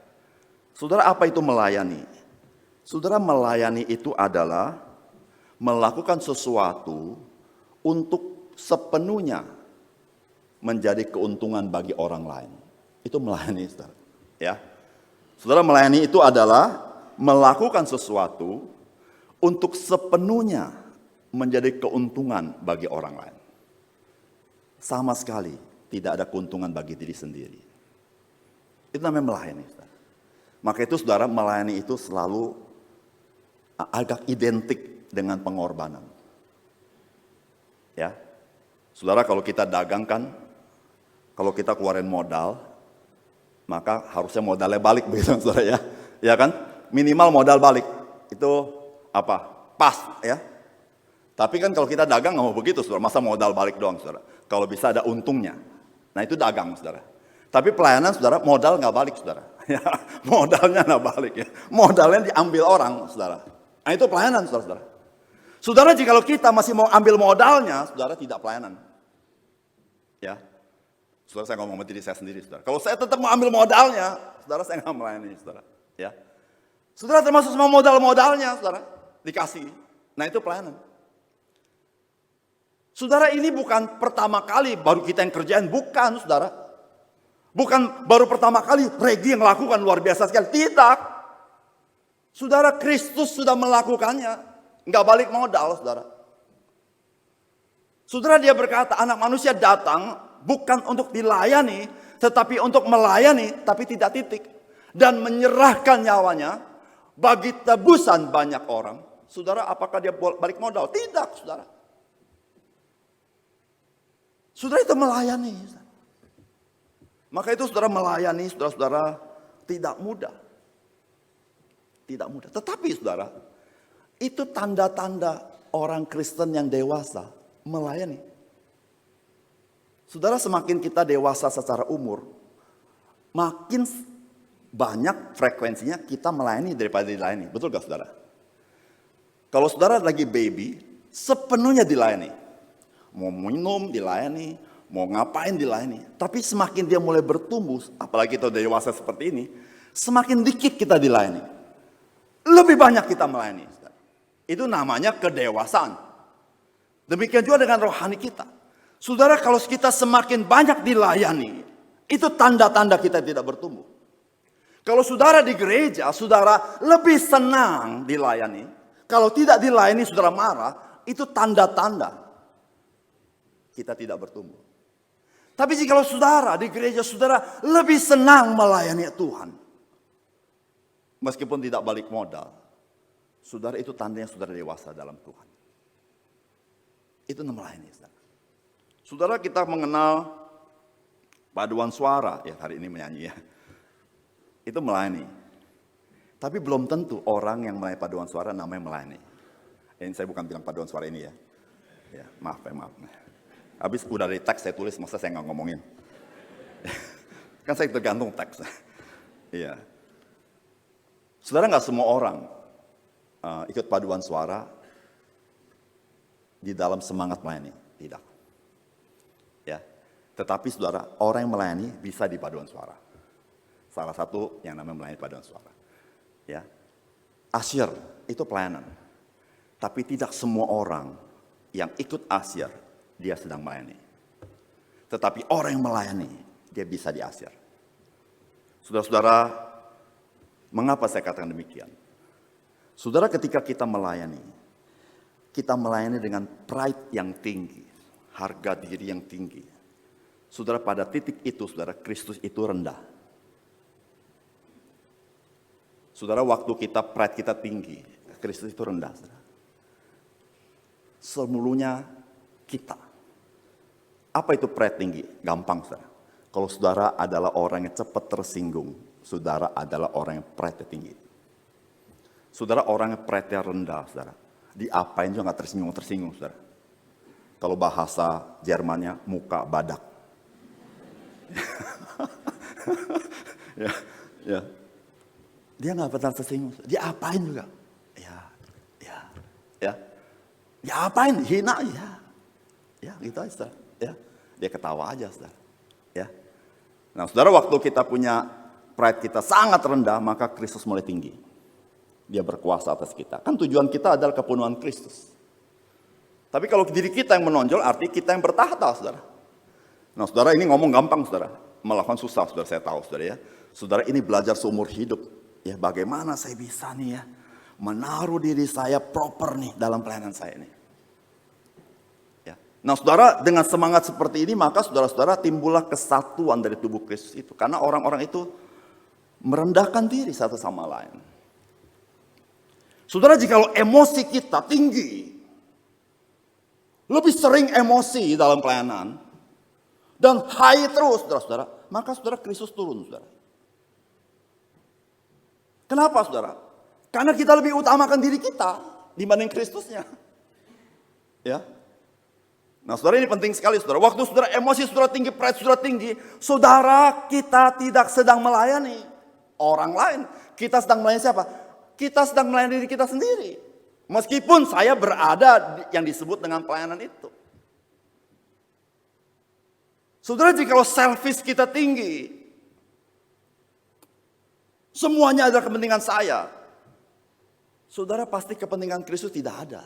Saudara, apa itu melayani? Saudara, melayani itu adalah melakukan sesuatu untuk sepenuhnya menjadi keuntungan bagi orang lain. Itu melayani, saudara. Ya. Saudara, melayani itu adalah melakukan sesuatu untuk sepenuhnya menjadi keuntungan bagi orang lain. Sama sekali tidak ada keuntungan bagi diri sendiri. Itu namanya melayani, saudara. Maka itu, saudara, melayani itu selalu agak identik dengan pengorbanan. Ya. Saudara, kalau kita dagang kan, kalau kita keluarin modal, maka harusnya modalnya balik begitu, saudara, ya. Ya kan? Minimal modal balik. Itu apa? Pas, ya. Tapi kan kalau kita dagang nggak mau begitu, saudara. Masa modal balik doang, saudara. Kalau bisa ada untungnya. Nah, itu dagang, saudara. Tapi pelayanan, saudara, modal nggak balik, saudara. Ya, modalnya nggak balik, ya. Modalnya diambil orang, saudara. Nah, itu pelayanan, saudara. Saudara, jika kita masih mau ambil modalnya, saudara, tidak pelayanan. Ya, saudara, saya ngomong sama diri saya sendiri, saudara. Kalau saya tetap mau ambil modalnya, saudara, saya nggak melayani, saudara. Ya, saudara, termasuk semua modal-modalnya, saudara, dikasih. Nah, itu pelayanan. Saudara, ini bukan pertama kali baru kita yang kerjain, bukan, saudara. Bukan baru pertama kali Regi yang lakukan luar biasa sekali, tidak. Saudara, Kristus sudah melakukannya, nggak balik modal, saudara. Saudara, dia berkata, anak manusia datang bukan untuk dilayani, tetapi untuk melayani, tapi tidak titik. Dan menyerahkan nyawanya bagi tebusan banyak orang. Saudara, apakah dia balik modal? Tidak, saudara. Saudara, itu melayani. Maka itu, saudara, melayani, saudara-saudara, tidak mudah. Tidak mudah. Tetapi, saudara, itu tanda-tanda orang Kristen yang dewasa melayani. Saudara, semakin kita dewasa secara umur, makin banyak frekuensinya kita melayani daripada dilayani. Betul gak, saudara? Kalau saudara lagi baby, sepenuhnya dilayani. Mau minum dilayani, mau ngapain dilayani. Tapi semakin dia mulai bertumbuh, apalagi kita dewasa seperti ini, semakin dikit kita dilayani. Lebih banyak kita melayani. Itu namanya kedewasaan. Demikian juga dengan rohani kita. Saudara, kalau kita semakin banyak dilayani, itu tanda-tanda kita tidak bertumbuh. Kalau saudara di gereja, saudara lebih senang dilayani. Kalau tidak dilayani, saudara marah, itu tanda-tanda kita tidak bertumbuh. Tapi jika saudara di gereja saudara lebih senang melayani Tuhan, meskipun tidak balik modal, saudara itu tandanya saudara dewasa dalam Tuhan. Itu melayani. Saudara, kita mengenal paduan suara, ya hari ini menyanyi ya. Itu melayani. Tapi belum tentu orang yang melayani paduan suara namanya melayani. Ini saya bukan bilang paduan suara ini ya. Ya, maaf. Habis udah dari teks saya tulis, masa saya nggak ngomongin. Kan saya tergantung teks. Iya. Saudara, nggak semua orang ikut paduan suara di dalam semangat melayani. Tidak. Ya. Tetapi saudara, orang yang melayani bisa di paduan suara. Salah satu yang namanya melayani paduan suara. Ya. Asyir itu pelayanan. Tapi tidak semua orang yang ikut asyir dia sedang melayani. Tetapi orang yang melayani dia bisa di asyir. Saudara-saudara, mengapa saya katakan demikian? Saudara, ketika kita melayani dengan pride yang tinggi, harga diri yang tinggi. Saudara, pada titik itu, saudara, Kristus itu rendah. Saudara, waktu pride kita tinggi, Kristus itu rendah. Saudara. Semulunya kita. Apa itu pride tinggi? Gampang, saudara. Kalau saudara adalah orang yang cepat tersinggung, saudara adalah orang yang pride tinggi. Saudara, orang yang pride rendah, saudara. Diapain juga nggak tersinggung, saudara. Kalau bahasa Jermannya muka badak. ya. Dia nggak pernah tersinggung. Diapain juga. Ya. Diapain? Hina ya. Ya, gitu aja, saudara. Ya. Dia ketawa aja, saudara. Ya. Nah, saudara, waktu kita punya pride kita sangat rendah, maka Kristus mulai tinggi. Dia berkuasa atas kita. Kan tujuan kita adalah kepenuhan Kristus. Tapi kalau diri kita yang menonjol, arti kita yang bertahta, saudara. Nah, saudara, ini ngomong gampang, saudara. Melakukan susah, saudara, saya tahu, saudara ya. Saudara, ini belajar seumur hidup. Ya, bagaimana saya bisa nih ya, menaruh diri saya proper nih dalam pelayanan saya nih. Ya. Nah, saudara, dengan semangat seperti ini, maka saudara-saudara timbullah kesatuan dari tubuh Kristus itu. Karena orang-orang itu merendahkan diri satu sama lain. Saudara, jikalau emosi kita tinggi, lebih sering emosi dalam pelayanan, dan high terus, saudara-saudara, maka saudara Kristus turun, saudara. Kenapa, saudara? Karena kita lebih utamakan diri kita dibanding Kristusnya. Ya. Nah, saudara, ini penting sekali, saudara. Waktu saudara emosi saudara tinggi, pride saudara tinggi, saudara, kita tidak sedang melayani orang lain. Kita sedang melayani siapa? Kita sedang melayani diri kita sendiri. Meskipun saya berada yang disebut dengan pelayanan itu. Saudara, jika selfish kita tinggi, semuanya adalah kepentingan saya, saudara, pasti kepentingan Kristus tidak ada.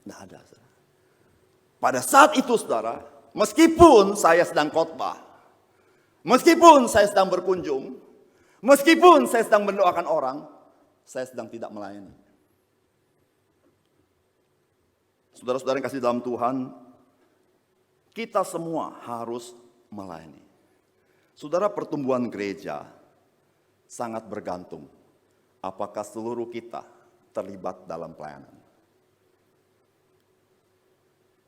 Tidak ada, saudara. Pada saat itu, saudara, meskipun saya sedang khotbah, meskipun saya sedang berkunjung, meskipun saya sedang mendoakan orang, saya sedang tidak melayani. Saudara-saudara yang kasih dalam Tuhan, kita semua harus melayani. Saudara, pertumbuhan gereja sangat bergantung apakah seluruh kita terlibat dalam pelayanan.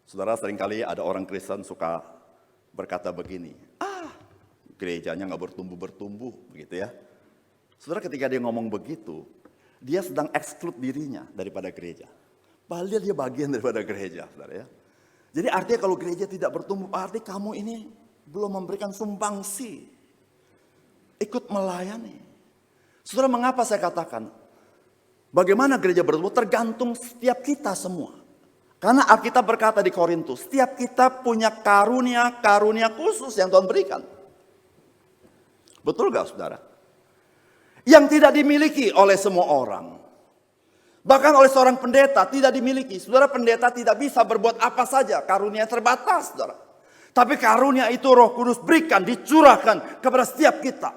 Saudara, seringkali ada orang Kristen suka berkata begini, gerejanya nggak bertumbuh-bertumbuh, begitu ya. Saudara, ketika dia ngomong begitu, dia sedang exclude dirinya daripada gereja. Padahal dia bagian daripada gereja, saudara ya. Jadi artinya kalau gereja tidak bertumbuh, arti kamu ini belum memberikan sumbangsi, ikut melayani. Saudara, mengapa saya katakan, bagaimana gereja bertumbuh tergantung setiap kita semua. Karena Alkitab berkata di Korintus, setiap kita punya karunia khusus yang Tuhan berikan. Betul gak, saudara? Yang tidak dimiliki oleh semua orang. Bahkan oleh seorang pendeta tidak dimiliki. Saudara, pendeta tidak bisa berbuat apa saja. Karunia terbatas, saudara. Tapi karunia itu Roh Kudus berikan, dicurahkan kepada setiap kita.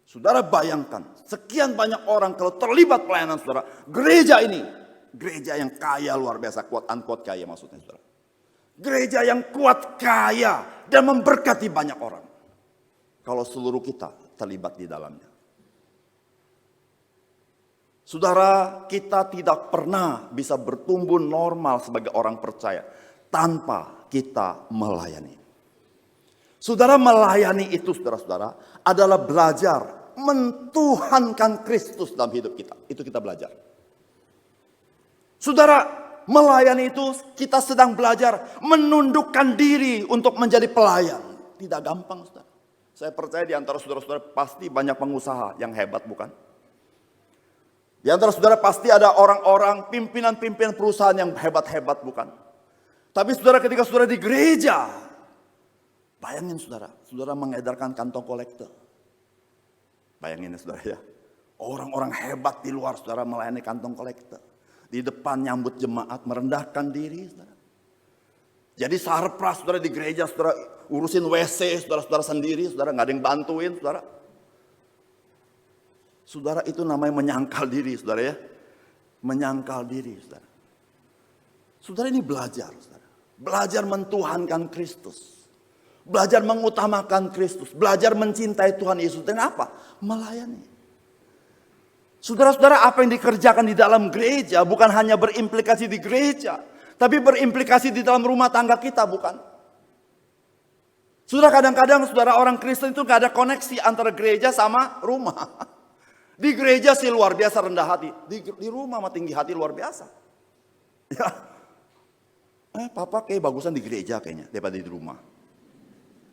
Saudara, bayangkan, sekian banyak orang kalau terlibat pelayanan, saudara. Gereja ini, gereja yang kaya luar biasa, quote unquote kaya maksudnya, saudara. Gereja yang kuat, kaya, dan memberkati banyak orang. Kalau seluruh kita terlibat di dalamnya. Saudara, kita tidak pernah bisa bertumbuh normal sebagai orang percaya tanpa kita melayani. Saudara, melayani itu, saudara-saudara, adalah belajar mentuhankan Kristus dalam hidup kita. Itu kita belajar. Saudara, melayani itu kita sedang belajar menundukkan diri untuk menjadi pelayan. Tidak gampang, saudara. Saya percaya di antara saudara-saudara pasti banyak pengusaha yang hebat, bukan? Di antara saudara pasti ada orang-orang pimpinan-pimpinan perusahaan yang hebat-hebat, bukan? Tapi saudara, ketika saudara di gereja, bayangin saudara, saudara mengedarkan kantong kolektor. Bayangin ya saudara ya, orang-orang hebat di luar saudara melayani kantong kolektor. Di depan nyambut jemaat, merendahkan diri saudara. Jadi sarpras saudara di gereja, saudara urusin WC saudara-saudara sendiri, saudara nggak ada yang bantuin saudara. Saudara, itu namanya menyangkal diri saudara ya. Menyangkal diri saudara. Saudara, ini belajar saudara. Belajar mentuhankan Kristus. Belajar mengutamakan Kristus. Belajar mencintai Tuhan Yesus. Dan apa? Melayani. Saudara-saudara, apa yang dikerjakan di dalam gereja bukan hanya berimplikasi di gereja, tapi berimplikasi di dalam rumah tangga kita, bukan? Saudara, kadang-kadang saudara orang Kristen itu gak ada koneksi antara gereja sama rumah. Di gereja sih luar biasa rendah hati. Di rumah mah tinggi hati luar biasa. Ya. Papa kayak bagusan di gereja kayaknya daripada di rumah.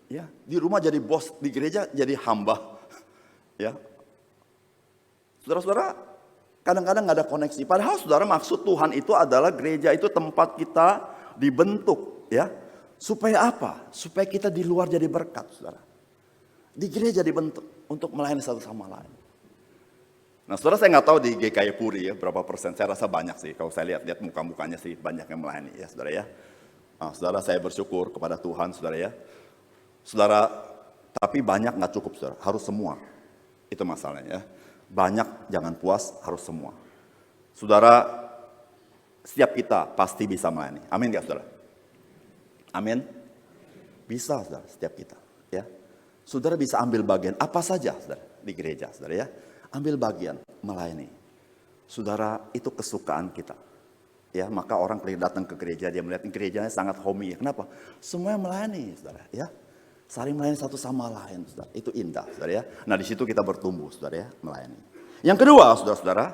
Ya, di rumah jadi bos, di gereja jadi hamba. Ya. Saudara-saudara, kadang-kadang gak ada koneksi. Padahal saudara, maksud Tuhan itu adalah gereja itu tempat kita dibentuk, ya. Supaya apa? Supaya kita di luar jadi berkat, saudara. Di gereja dibentuk untuk melayani satu sama lain. Nah, saudara, saya nggak tahu di GKI Puri ya berapa persen. Saya rasa banyak sih. Kalau saya lihat muka-mukanya sih banyak yang melayani ya, saudara ya. Nah, saudara, saya bersyukur kepada Tuhan, saudara ya. Saudara, tapi banyak nggak cukup, saudara. Harus semua. Itu masalahnya ya. Banyak jangan puas, harus semua. Saudara, setiap kita pasti bisa melayani. Amin nggak, saudara? Amin. Bisa, saudara, setiap kita. Ya, saudara bisa ambil bagian apa saja, saudara, di gereja, saudara ya. Ambil bagian melayani. Saudara, itu kesukaan kita. Ya, maka orang ketika datang ke gereja, dia melihat gerejanya sangat homey. Kenapa? Semuanya melayani, saudara. Ya, saling melayani satu sama lain, saudara. Itu indah, saudara ya. Nah, di situ kita bertumbuh, saudara ya, melayani. Yang kedua, saudara-saudara,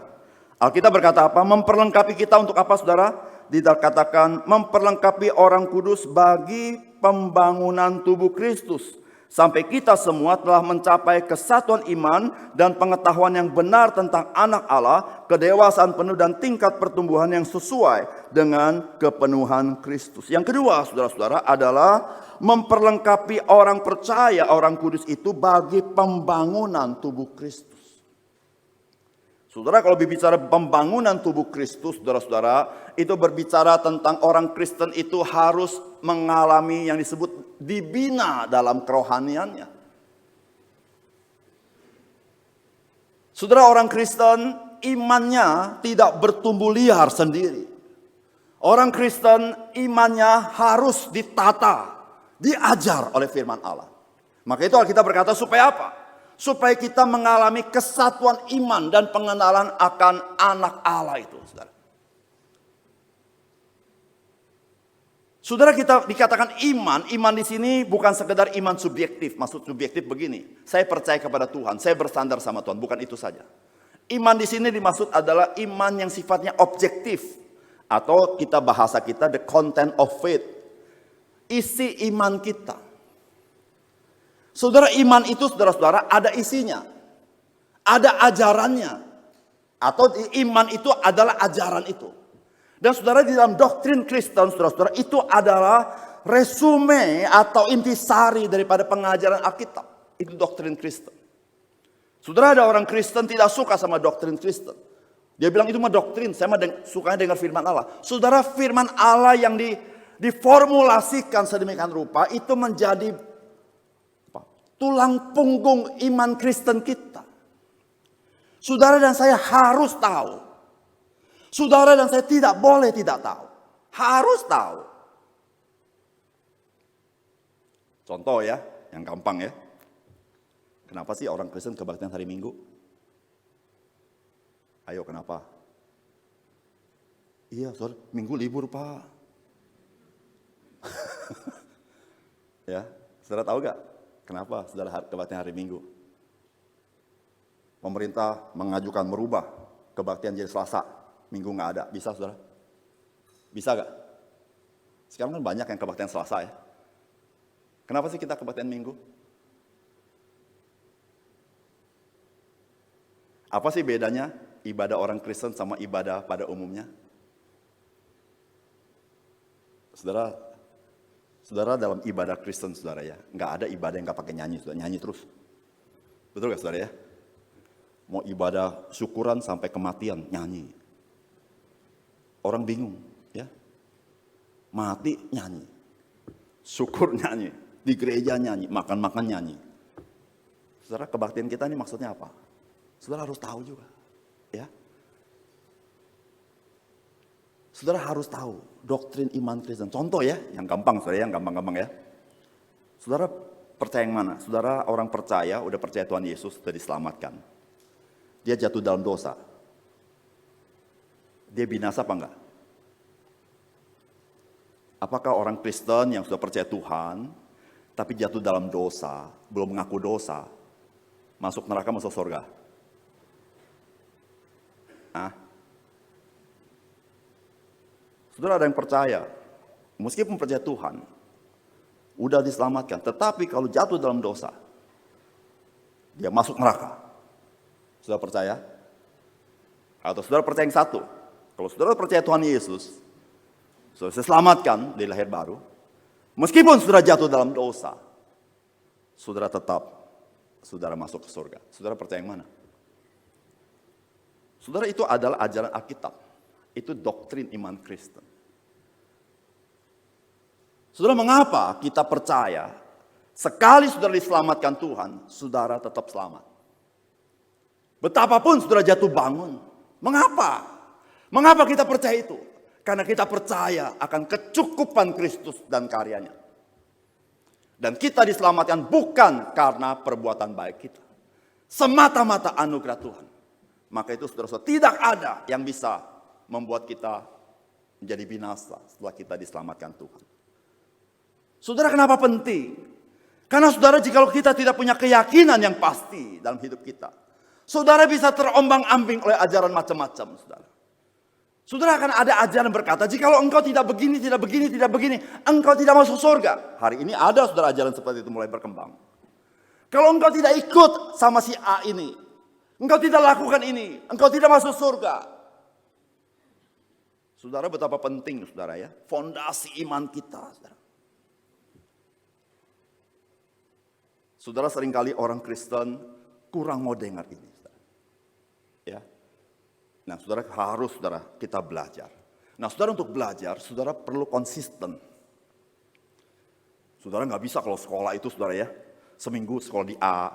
Alkitab berkata apa? Memperlengkapi kita untuk apa, saudara? Dikatakan memperlengkapi orang kudus bagi pembangunan tubuh Kristus. Sampai kita semua telah mencapai kesatuan iman dan pengetahuan yang benar tentang anak Allah, kedewasaan penuh dan tingkat pertumbuhan yang sesuai dengan kepenuhan Kristus. Yang kedua, saudara-saudara, adalah memperlengkapi orang percaya, orang kudus itu bagi pembangunan tubuh Kristus. Saudara, kalau berbicara pembangunan tubuh Kristus, saudara-saudara, itu berbicara tentang orang Kristen itu harus mengalami yang disebut dibina dalam kerohaniannya. Saudara, orang Kristen imannya tidak bertumbuh liar sendiri. Orang Kristen imannya harus ditata, diajar oleh firman Allah. Maka itu Alkitab berkata supaya apa? Supaya kita mengalami kesatuan iman dan pengenalan akan anak Allah itu, saudara. Saudara, kita dikatakan iman di sini bukan sekedar iman subjektif. Maksud subjektif begini, saya percaya kepada Tuhan, saya bersandar sama Tuhan, bukan itu saja. Iman di sini dimaksud adalah iman yang sifatnya objektif, atau kita bahasa kita the content of faith. Isi iman kita. Saudara, iman itu saudara-saudara ada isinya. Ada ajarannya. Atau iman itu adalah ajaran itu. Dan saudara, di dalam doktrin Kristen, saudara-saudara, itu adalah resume atau intisari daripada pengajaran Alkitab. Itu doktrin Kristen. Saudara, ada orang Kristen tidak suka sama doktrin Kristen. Dia bilang itu mah doktrin, saya mah sukanya dengar firman Allah. Saudara, firman Allah yang diformulasikan sedemikian rupa itu menjadi tulang punggung iman Kristen kita. Saudara dan saya harus tahu. Saudara dan saya tidak boleh tidak tahu. Harus tahu. Contoh ya, yang gampang ya. Kenapa sih orang Kristen kebaktian hari Minggu? Ayo kenapa? Iya, saudara, Minggu libur Pak. Ya, saudara tahu gak kenapa saudara kebaktian hari Minggu? Pemerintah mengajukan merubah kebaktian jadi Selasa, Minggu nggak ada. Bisa saudara? Bisa gak? Sekarang kan banyak yang kebaktian Selasa ya. Kenapa sih kita kebaktian Minggu? Apa sih bedanya ibadah orang Kristen sama ibadah pada umumnya? Saudara dalam ibadah Kristen saudara ya, nggak ada ibadah yang nggak pakai nyanyi, saudara nyanyi terus. Betul gak saudara ya? Mau ibadah syukuran sampai kematian nyanyi. Orang bingung ya, mati nyanyi, syukur nyanyi, di gereja nyanyi, makan-makan nyanyi. Saudara, kebaktian kita ini maksudnya apa? Saudara harus tahu juga ya. Saudara harus tahu doktrin iman Kristen. Contoh ya, yang gampang saudara, yang gampang-gampang ya. Saudara percaya yang mana? Saudara orang percaya, udah percaya Tuhan Yesus, sudah diselamatkan. Dia jatuh dalam dosa. Dia binasa apa enggak? Apakah orang Kristen yang sudah percaya Tuhan, tapi jatuh dalam dosa, belum mengaku dosa, masuk neraka, masuk surga? Saudara ada yang percaya, meskipun percaya Tuhan, udah diselamatkan, tetapi kalau jatuh dalam dosa, dia masuk neraka. Saudara percaya? Atau saudara percaya yang satu? Kalau saudara percaya Tuhan Yesus, saudara diselamatkan dari lahir baru, meskipun saudara jatuh dalam dosa, saudara tetap, saudara masuk ke surga. Saudara percaya yang mana? Saudara, itu adalah ajaran Alkitab. Itu doktrin iman Kristen. Saudara, mengapa kita percaya sekali saudara diselamatkan Tuhan, saudara tetap selamat? Betapapun saudara jatuh bangun. Mengapa? Mengapa kita percaya itu? Karena kita percaya akan kecukupan Kristus dan karyanya. Dan kita diselamatkan bukan karena perbuatan baik kita. Semata-mata anugerah Tuhan. Maka itu saudara-saudara, tidak ada yang bisa membuat kita menjadi binasa setelah kita diselamatkan Tuhan. Saudara, kenapa penting? Karena saudara, jikalau kita tidak punya keyakinan yang pasti dalam hidup kita, saudara bisa terombang-ambing oleh ajaran macam-macam, saudara. Saudara akan ada ajaran berkata, jikalau engkau tidak begini, engkau tidak masuk surga. Hari ini ada saudara ajaran seperti itu mulai berkembang. Kalau engkau tidak ikut sama si A ini, engkau tidak lakukan ini, engkau tidak masuk surga. Saudara, betapa penting saudara ya, fondasi iman kita. Saudara, seringkali orang Kristen kurang mau dengar ini. Saudara. Ya. Nah, saudara harus kita belajar. Nah, saudara untuk belajar, saudara perlu konsisten. Saudara nggak bisa kalau sekolah itu saudara ya, seminggu sekolah di A,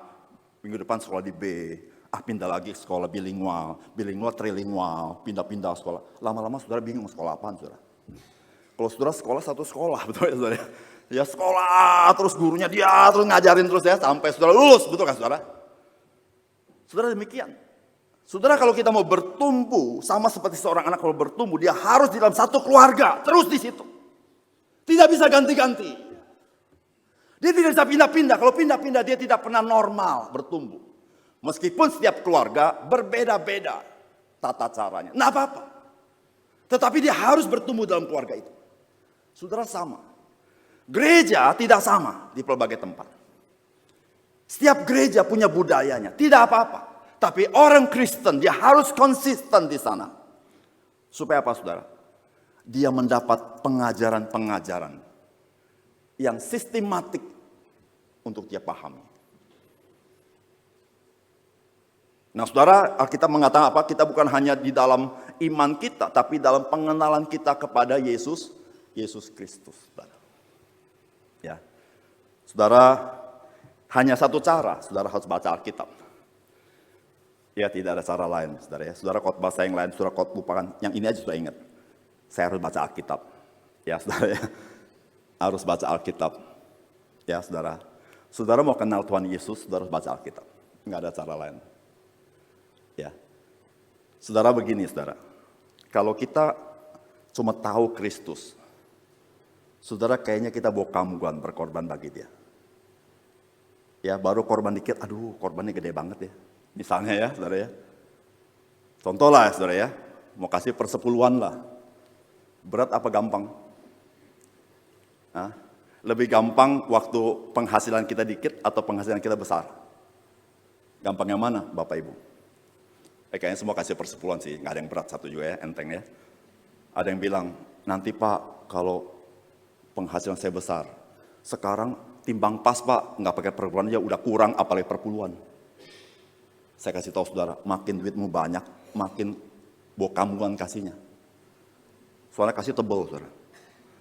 minggu depan sekolah di B, pindah lagi sekolah bilingual trilingual, pindah-pindah sekolah. Lama-lama saudara bingung sekolah apaan saudara. Kalau saudara sekolah satu sekolah, betul ya saudara? Ya sekolah, terus gurunya dia terus ngajarin terus ya, sampai saudara lulus, betul kan saudara? Saudara demikian. Saudara, kalau kita mau bertumbuh, sama seperti seorang anak kalau bertumbuh, dia harus di dalam satu keluarga, terus di situ. Tidak bisa ganti-ganti. Dia tidak bisa pindah-pindah, kalau pindah-pindah dia tidak pernah normal bertumbuh. Meskipun setiap keluarga berbeda-beda tata caranya. Nah apa-apa. Tetapi dia harus bertumbuh dalam keluarga itu. Saudara, sama. Gereja tidak sama di pelbagai tempat. Setiap gereja punya budayanya, tidak apa-apa. Tapi orang Kristen dia harus konsisten di sana. Supaya apa saudara? Dia mendapat pengajaran-pengajaran yang sistematik untuk dia pahami. Nah saudara, Alkitab mengatakan apa? Kita bukan hanya di dalam iman kita, tapi dalam pengenalan kita kepada Yesus Kristus. Saudara. Ya, saudara, hanya satu cara, saudara harus baca Alkitab. Ya, tidak ada cara lain, saudara ya. Saudara khotbah saya yang lain, saudara khotbah lupakan. Yang ini aja sudah ingat. Saya harus baca Alkitab. Ya, saudara ya. Harus baca Alkitab. Ya, saudara. Saudara mau kenal Tuhan Yesus, saudara harus baca Alkitab. Nggak ada cara lain. Ya. Saudara begini, saudara. Kalau kita cuma tahu Kristus, saudara kayaknya kita bawa kamguan berkorban bagi dia. Ya, baru korban dikit, aduh korbannya gede banget ya. Misalnya ya, saudara ya. Contoh lah, saudara ya. Mau kasih persepuluhan lah. Berat apa gampang? Hah? Lebih gampang waktu penghasilan kita dikit atau penghasilan kita besar? Gampang yang mana, Bapak Ibu? Kayaknya semua kasih persepuluhan sih, nggak ada yang berat, satu juga ya, enteng ya. Ada yang bilang, nanti Pak, kalau penghasilan saya besar, sekarang timbang pas Pak, nggak pakai perpuluhan aja, udah kurang apalagi perpuluhan. Saya kasih tahu saudara, makin duitmu banyak, makin bokamuan kasihnya. Soalnya kasih tebel, saudara.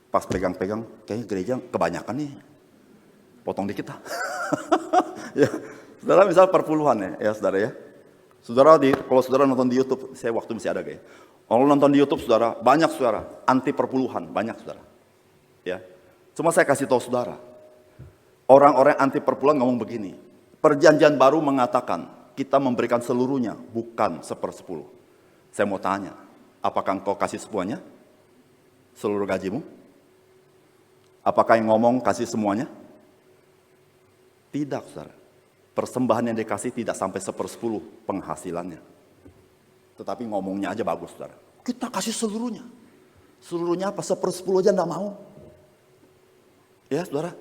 Pas pegang-pegang, kayaknya gereja kebanyakan nih. Potong dikit lah. Ya, saudara misal perpuluhan ya saudara ya. Saudara kalau saudara nonton di YouTube, saya waktu masih ada kayak. Kalau nonton di YouTube saudara, banyak saudara anti perpuluhan, banyak saudara. Ya, cuma saya kasih tahu saudara, orang-orang anti perpuluhan ngomong begini. Perjanjian baru mengatakan kita memberikan seluruhnya, bukan 1/10. Saya mau tanya, apakah engkau kasih semuanya? Seluruh gajimu? Apakah yang ngomong kasih semuanya? Tidak, saudara. Persembahan yang dikasih tidak sampai 1/10 penghasilannya. Tetapi ngomongnya aja bagus, saudara. Kita kasih seluruhnya. Seluruhnya apa? 1/10 aja enggak mau. Ya, saudara.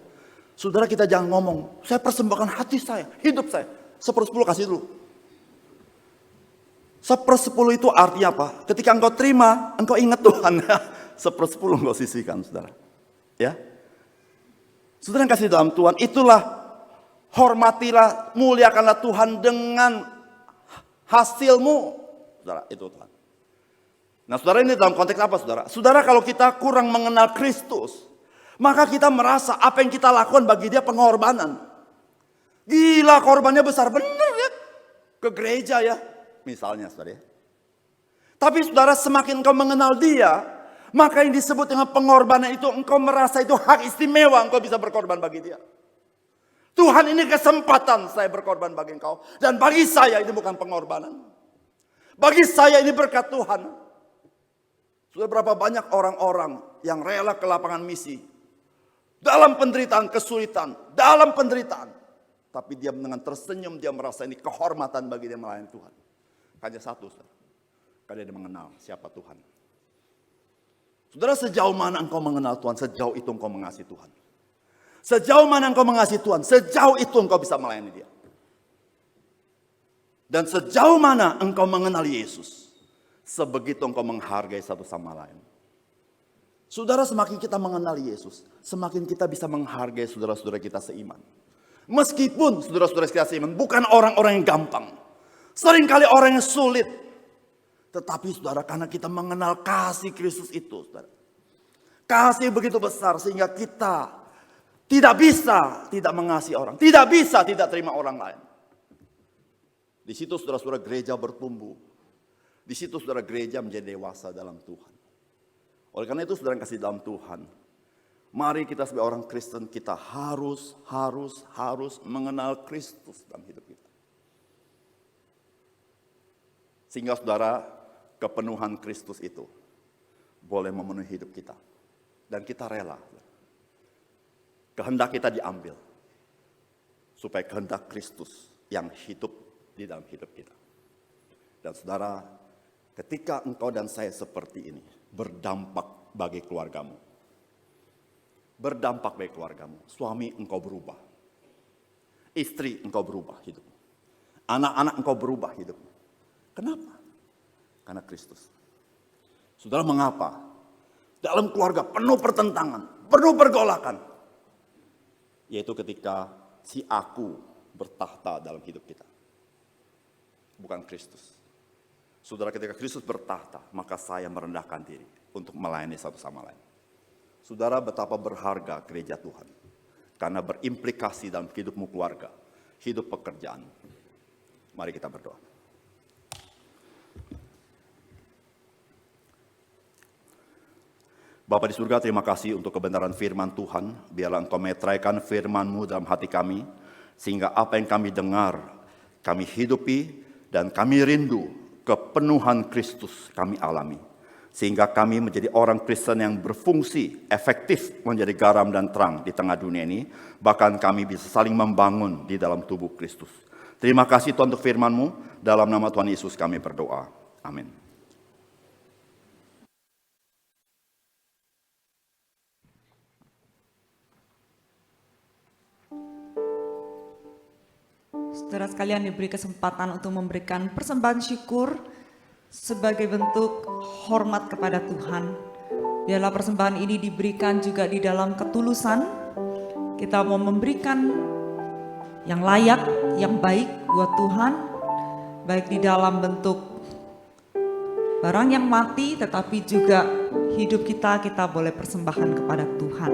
Saudara kita jangan ngomong, saya persembahkan hati saya, hidup saya. 1/10 kasih dulu. 1/10 itu artinya apa? Ketika engkau terima, engkau ingat Tuhan. 1/10 engkau sisihkan, saudara. Ya. Saudara yang kasih dalam Tuhan, itulah hormatilah, muliakanlah Tuhan dengan hasilmu. Saudara, itu Tuhan. Nah, saudara ini dalam konteks apa, saudara? Saudara kalau kita kurang mengenal Kristus, maka kita merasa apa yang kita lakukan bagi dia pengorbanan. Gila, korbannya besar, bener ya. Ke gereja ya, misalnya saudara ya. Tapi saudara semakin engkau mengenal dia, maka yang disebut dengan pengorbanan itu engkau merasa itu hak istimewa engkau bisa berkorban bagi dia. Tuhan, ini kesempatan saya berkorban bagi engkau. Dan bagi saya ini bukan pengorbanan. Bagi saya ini berkat Tuhan. Sudah berapa banyak orang-orang yang rela ke lapangan misi. Dalam penderitaan, kesulitan. Dalam penderitaan. Tapi dia dengan tersenyum, dia merasa ini kehormatan bagi dia melayani Tuhan. Hanya satu, saudara. Karena dia mengenal siapa Tuhan. Saudara, sejauh mana engkau mengenal Tuhan, sejauh itu engkau mengasihi Tuhan. Sejauh mana engkau mengasihi Tuhan, sejauh itu engkau bisa melayani dia. Dan sejauh mana engkau mengenal Yesus, sebegitu engkau menghargai satu sama lain. Saudara, semakin kita mengenal Yesus, semakin kita bisa menghargai saudara-saudara kita seiman. Meskipun saudara-saudara kita seiman bukan orang-orang yang gampang. Seringkali orang yang sulit. Tetapi saudara, karena kita mengenal kasih Kristus itu, saudara. Kasih begitu besar sehingga kita tidak bisa tidak mengasihi orang. Tidak bisa tidak terima orang lain. Di situ saudara-saudara gereja bertumbuh. Di situ saudara gereja menjadi dewasa dalam Tuhan. Oleh karena itu saudara yang kasih dalam Tuhan, mari kita sebagai orang Kristen kita harus mengenal Kristus dalam hidup kita. Sehingga saudara, kepenuhan Kristus itu boleh memenuhi hidup kita. Dan kita rela. Kehendak kita diambil. Supaya kehendak Kristus yang hidup di dalam hidup kita. Dan saudara, ketika engkau dan saya seperti ini, berdampak bagi keluargamu. Berdampak bagi keluargamu. Suami engkau berubah. Istri engkau berubah hidupmu. Anak-anak engkau berubah hidupmu. Kenapa? Karena Kristus. Saudara, mengapa? Dalam keluarga penuh pertentangan, penuh pergolakan. Yaitu ketika si aku bertahta dalam hidup kita. Bukan Kristus. Saudara, ketika Kristus bertahta, maka saya merendahkan diri untuk melayani satu sama lain. Saudara, betapa berharga gereja Tuhan. Karena berimplikasi dalam hidupmu keluarga, hidup pekerjaan. Mari kita berdoa. Bapa di surga, terima kasih untuk kebenaran firman Tuhan. Biarlah Engkau meteraikan firman-Mu dalam hati kami, sehingga apa yang kami dengar, kami hidupi, dan kami rindu kepenuhan Kristus kami alami. Sehingga kami menjadi orang Kristen yang berfungsi, efektif menjadi garam dan terang di tengah dunia ini. Bahkan kami bisa saling membangun di dalam tubuh Kristus. Terima kasih Tuhan untuk firman-Mu. Dalam nama Tuhan Yesus kami berdoa. Amin. Saudara sekalian, diberi kesempatan untuk memberikan persembahan syukur sebagai bentuk hormat kepada Tuhan. Biarlah persembahan ini diberikan juga di dalam ketulusan. Kita mau memberikan yang layak, yang baik buat Tuhan, baik di dalam bentuk barang yang mati, tetapi juga hidup kita boleh persembahkan kepada Tuhan.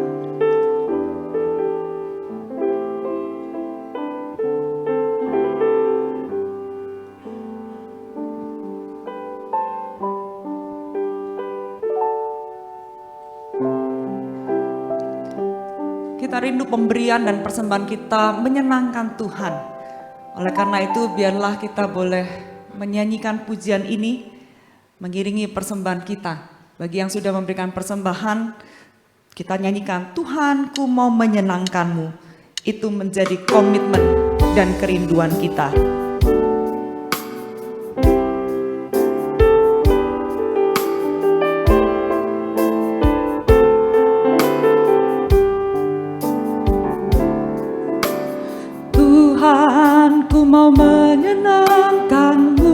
Kita rindu pemberian dan persembahan kita menyenangkan Tuhan. Oleh karena itu biarlah kita boleh menyanyikan pujian ini, mengiringi persembahan kita. Bagi yang sudah memberikan persembahan, kita nyanyikan, Tuhan ku mau menyenangkan-Mu. Itu menjadi komitmen dan kerinduan kita. Tuhan, ku mau menyenangkan-Mu.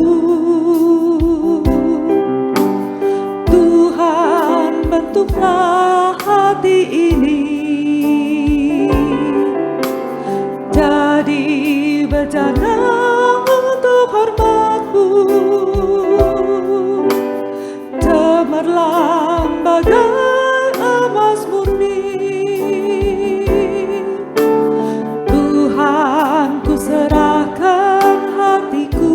Tuhan, bentuklah hati ini jadi bejana untuk hormat-Mu. Cemerlang bagai emas murni. Tuhan, ku serahkan hatiku,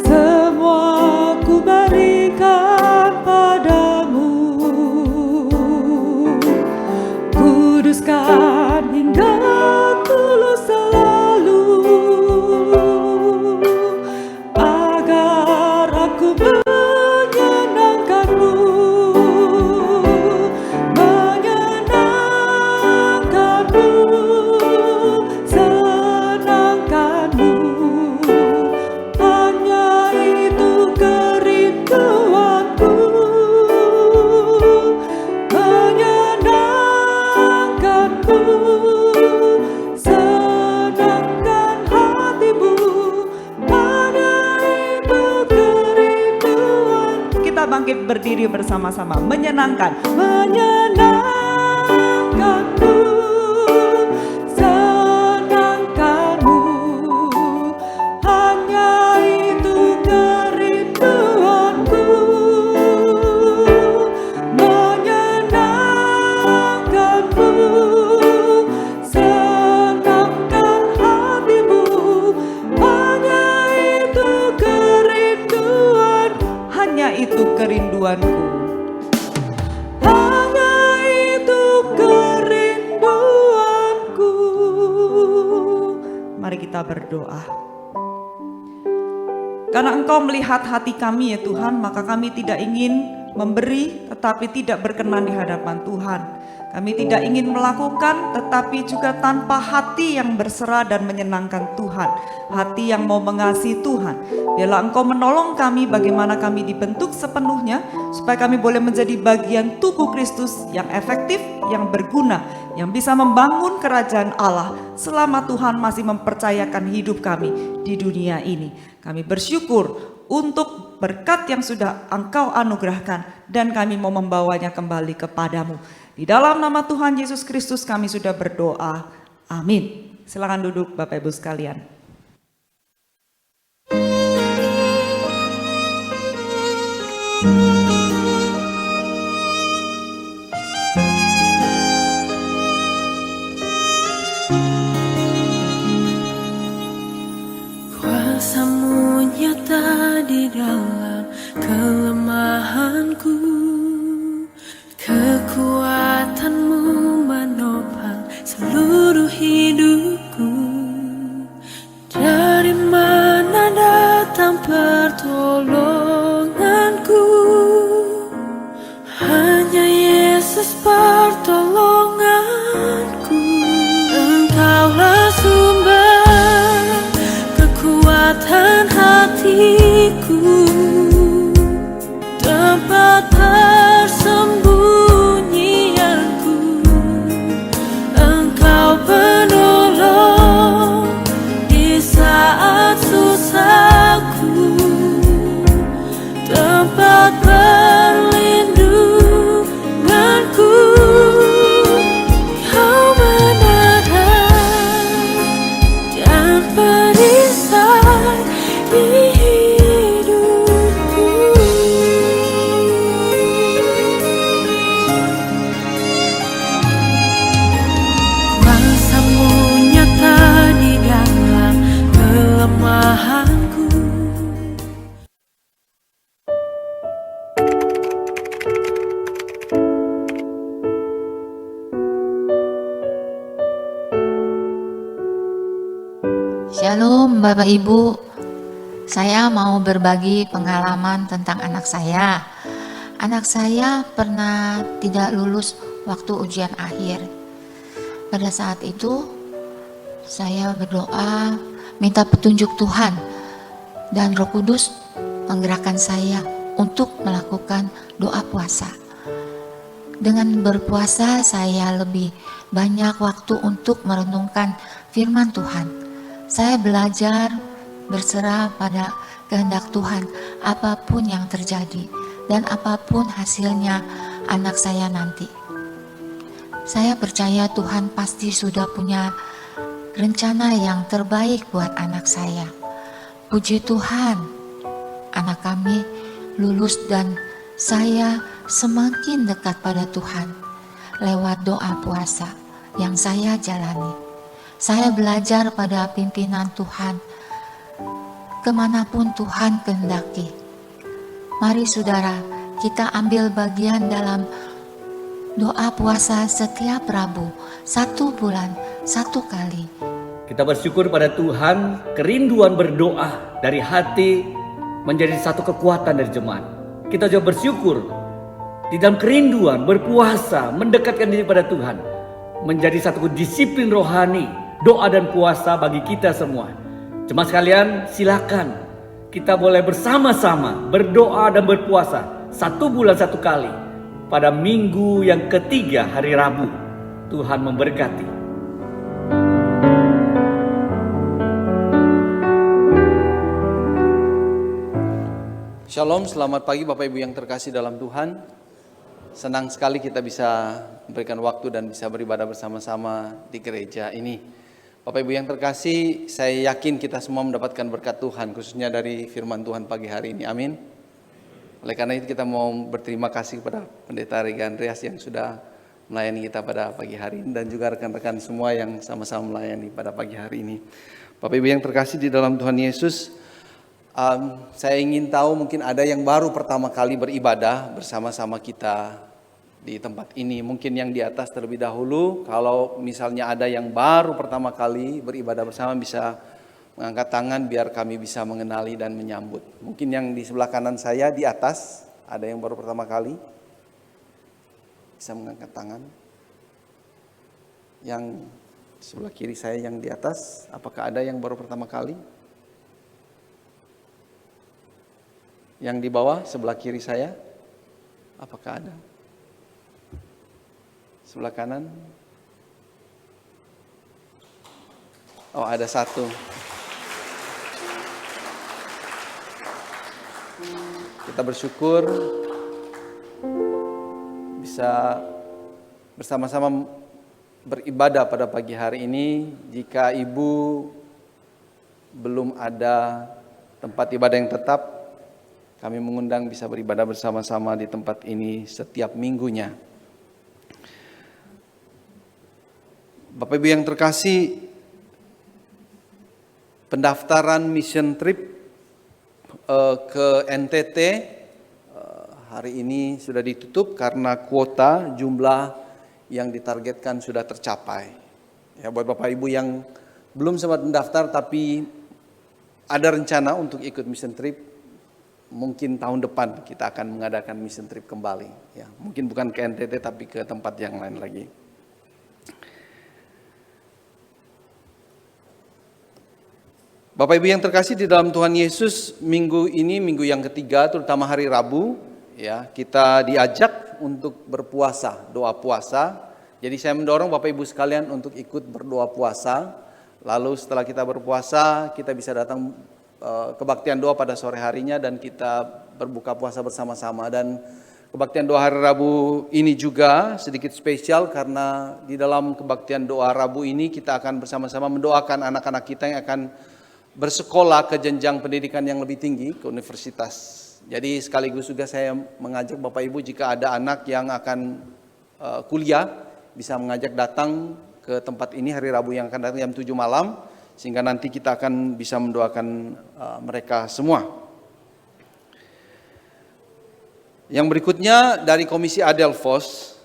semua ku berikan padamu. Kuduskan hingga tulus selalu, agar aku menyenangkan-Mu. Senangkan-Mu, hanya itu kerinduanku. Menyenangkan-Mu, senangkan hatimu, hanya itu kerinduan. Kita bangkit berdiri bersama-sama, menyenangkan. Menyenangkan-Mu, senangkan-Mu, hanya itu kerinduanku. Menyenangkan-Mu, senangkan hatimu, hanya itu kerinduan. Hanya itu kerinduanku. Hanya itu kerinduanku. Mari kita berdoa. Karena Engkau melihat hati kami ya Tuhan, maka kami tidak ingin memberi tetapi tidak berkenan di hadapan Tuhan. Kami tidak ingin melakukan tetapi juga tanpa hati yang berserah dan menyenangkan Tuhan. Hati yang mau mengasihi Tuhan. Biarlah Engkau menolong kami bagaimana kami dibentuk sepenuhnya, supaya kami boleh menjadi bagian tubuh Kristus yang efektif, yang berguna, yang bisa membangun kerajaan Allah selama Tuhan masih mempercayakan hidup kami di dunia ini. Kami bersyukur untuk berkat yang sudah Engkau anugerahkan, dan kami mau membawanya kembali kepadamu. Di dalam nama Tuhan Yesus Kristus kami sudah berdoa. Amin. Silakan duduk Bapak Ibu sekalian. Kuasa-Mu nyata di dalam kelemahan Yesus pertolonganku, Engkaulah sumber kekuatan hatiku, tempat persembunyianku. Engkau penolong di saat susahku, tempat perlindunganku. Kau menara dan perisai di hidupku. Kuasamu nyata di dalam kelemahanku. Shalom Bapak Ibu, saya mau berbagi pengalaman tentang anak saya. Anak saya pernah tidak lulus waktu ujian akhir. Pada saat itu saya berdoa minta petunjuk Tuhan, dan Roh Kudus menggerakkan saya untuk melakukan doa puasa. Dengan berpuasa saya lebih banyak waktu untuk merenungkan firman Tuhan. Saya belajar berserah pada kehendak Tuhan apapun yang terjadi dan apapun hasilnya anak saya nanti. Saya percaya Tuhan pasti sudah punya rencana yang terbaik buat anak saya. Puji Tuhan, anak kami lulus dan saya semakin dekat pada Tuhan lewat doa puasa yang saya jalani. Saya belajar pada pimpinan Tuhan kemanapun Tuhan kehendaki. Mari saudara, kita ambil bagian dalam doa puasa setiap Rabu, 1 bulan 1 kali. Kita bersyukur pada Tuhan, kerinduan berdoa dari hati menjadi satu kekuatan dari jemaat. Kita juga bersyukur di dalam kerinduan berpuasa, mendekatkan diri pada Tuhan, menjadi satu disiplin rohani, doa dan puasa bagi kita semua. Jemaat sekalian, silakan kita boleh bersama-sama berdoa dan berpuasa 1 bulan 1 kali pada minggu yang ketiga hari Rabu. Tuhan memberkati. Shalom, selamat pagi Bapak Ibu yang terkasih dalam Tuhan. Senang sekali kita bisa memberikan waktu dan bisa beribadah bersama-sama di gereja ini. Bapak Ibu yang terkasih, saya yakin kita semua mendapatkan berkat Tuhan, khususnya dari firman Tuhan pagi hari ini. Amin. Oleh karena itu kita mau berterima kasih kepada Pendeta Rega Andreas yang sudah melayani kita pada pagi hari ini, dan juga rekan-rekan semua yang sama-sama melayani pada pagi hari ini. Bapak Ibu yang terkasih di dalam Tuhan Yesus, saya ingin tahu mungkin ada yang baru pertama kali beribadah bersama-sama kita di tempat ini. Mungkin yang di atas terlebih dahulu. Kalau misalnya ada yang baru pertama kali beribadah bersama, bisa mengangkat tangan biar kami bisa mengenali dan menyambut. Mungkin yang di sebelah kanan saya di atas ada yang baru pertama kali, bisa mengangkat tangan. Yang di sebelah kiri saya yang di atas, apakah ada yang baru pertama kali? Yang di bawah sebelah kiri saya, apakah ada? Sebelah kanan. Oh, ada satu. Kita bersyukur bisa bersama-sama beribadah pada pagi hari ini. Jika Ibu belum ada tempat ibadah yang tetap, kami mengundang bisa beribadah bersama-sama di tempat ini setiap minggunya. Bapak Ibu yang terkasih, pendaftaran mission trip ke NTT hari ini sudah ditutup karena kuota jumlah yang ditargetkan sudah tercapai. Ya, buat Bapak Ibu yang belum sempat mendaftar tapi ada rencana untuk ikut mission trip, mungkin tahun depan kita akan mengadakan mission trip kembali. Ya, mungkin bukan ke NTT tapi ke tempat yang lain lagi. Bapak Ibu yang terkasih di dalam Tuhan Yesus, minggu ini minggu yang ketiga, terutama hari Rabu, ya kita diajak untuk berpuasa, doa puasa. Jadi saya mendorong Bapak Ibu sekalian untuk ikut berdoa puasa. Lalu setelah kita berpuasa, kita bisa datang kebaktian doa pada sore harinya dan kita berbuka puasa bersama-sama. Dan kebaktian doa hari Rabu ini juga sedikit spesial karena di dalam kebaktian doa Rabu ini kita akan bersama-sama mendoakan anak-anak kita yang akan bersekolah ke jenjang pendidikan yang lebih tinggi, ke universitas. Jadi sekaligus juga saya mengajak Bapak Ibu jika ada anak yang akan kuliah, bisa mengajak datang ke tempat ini hari Rabu yang akan datang jam 7 malam, sehingga nanti kita akan bisa mendoakan mereka semua. Yang berikutnya dari Komisi Adelphos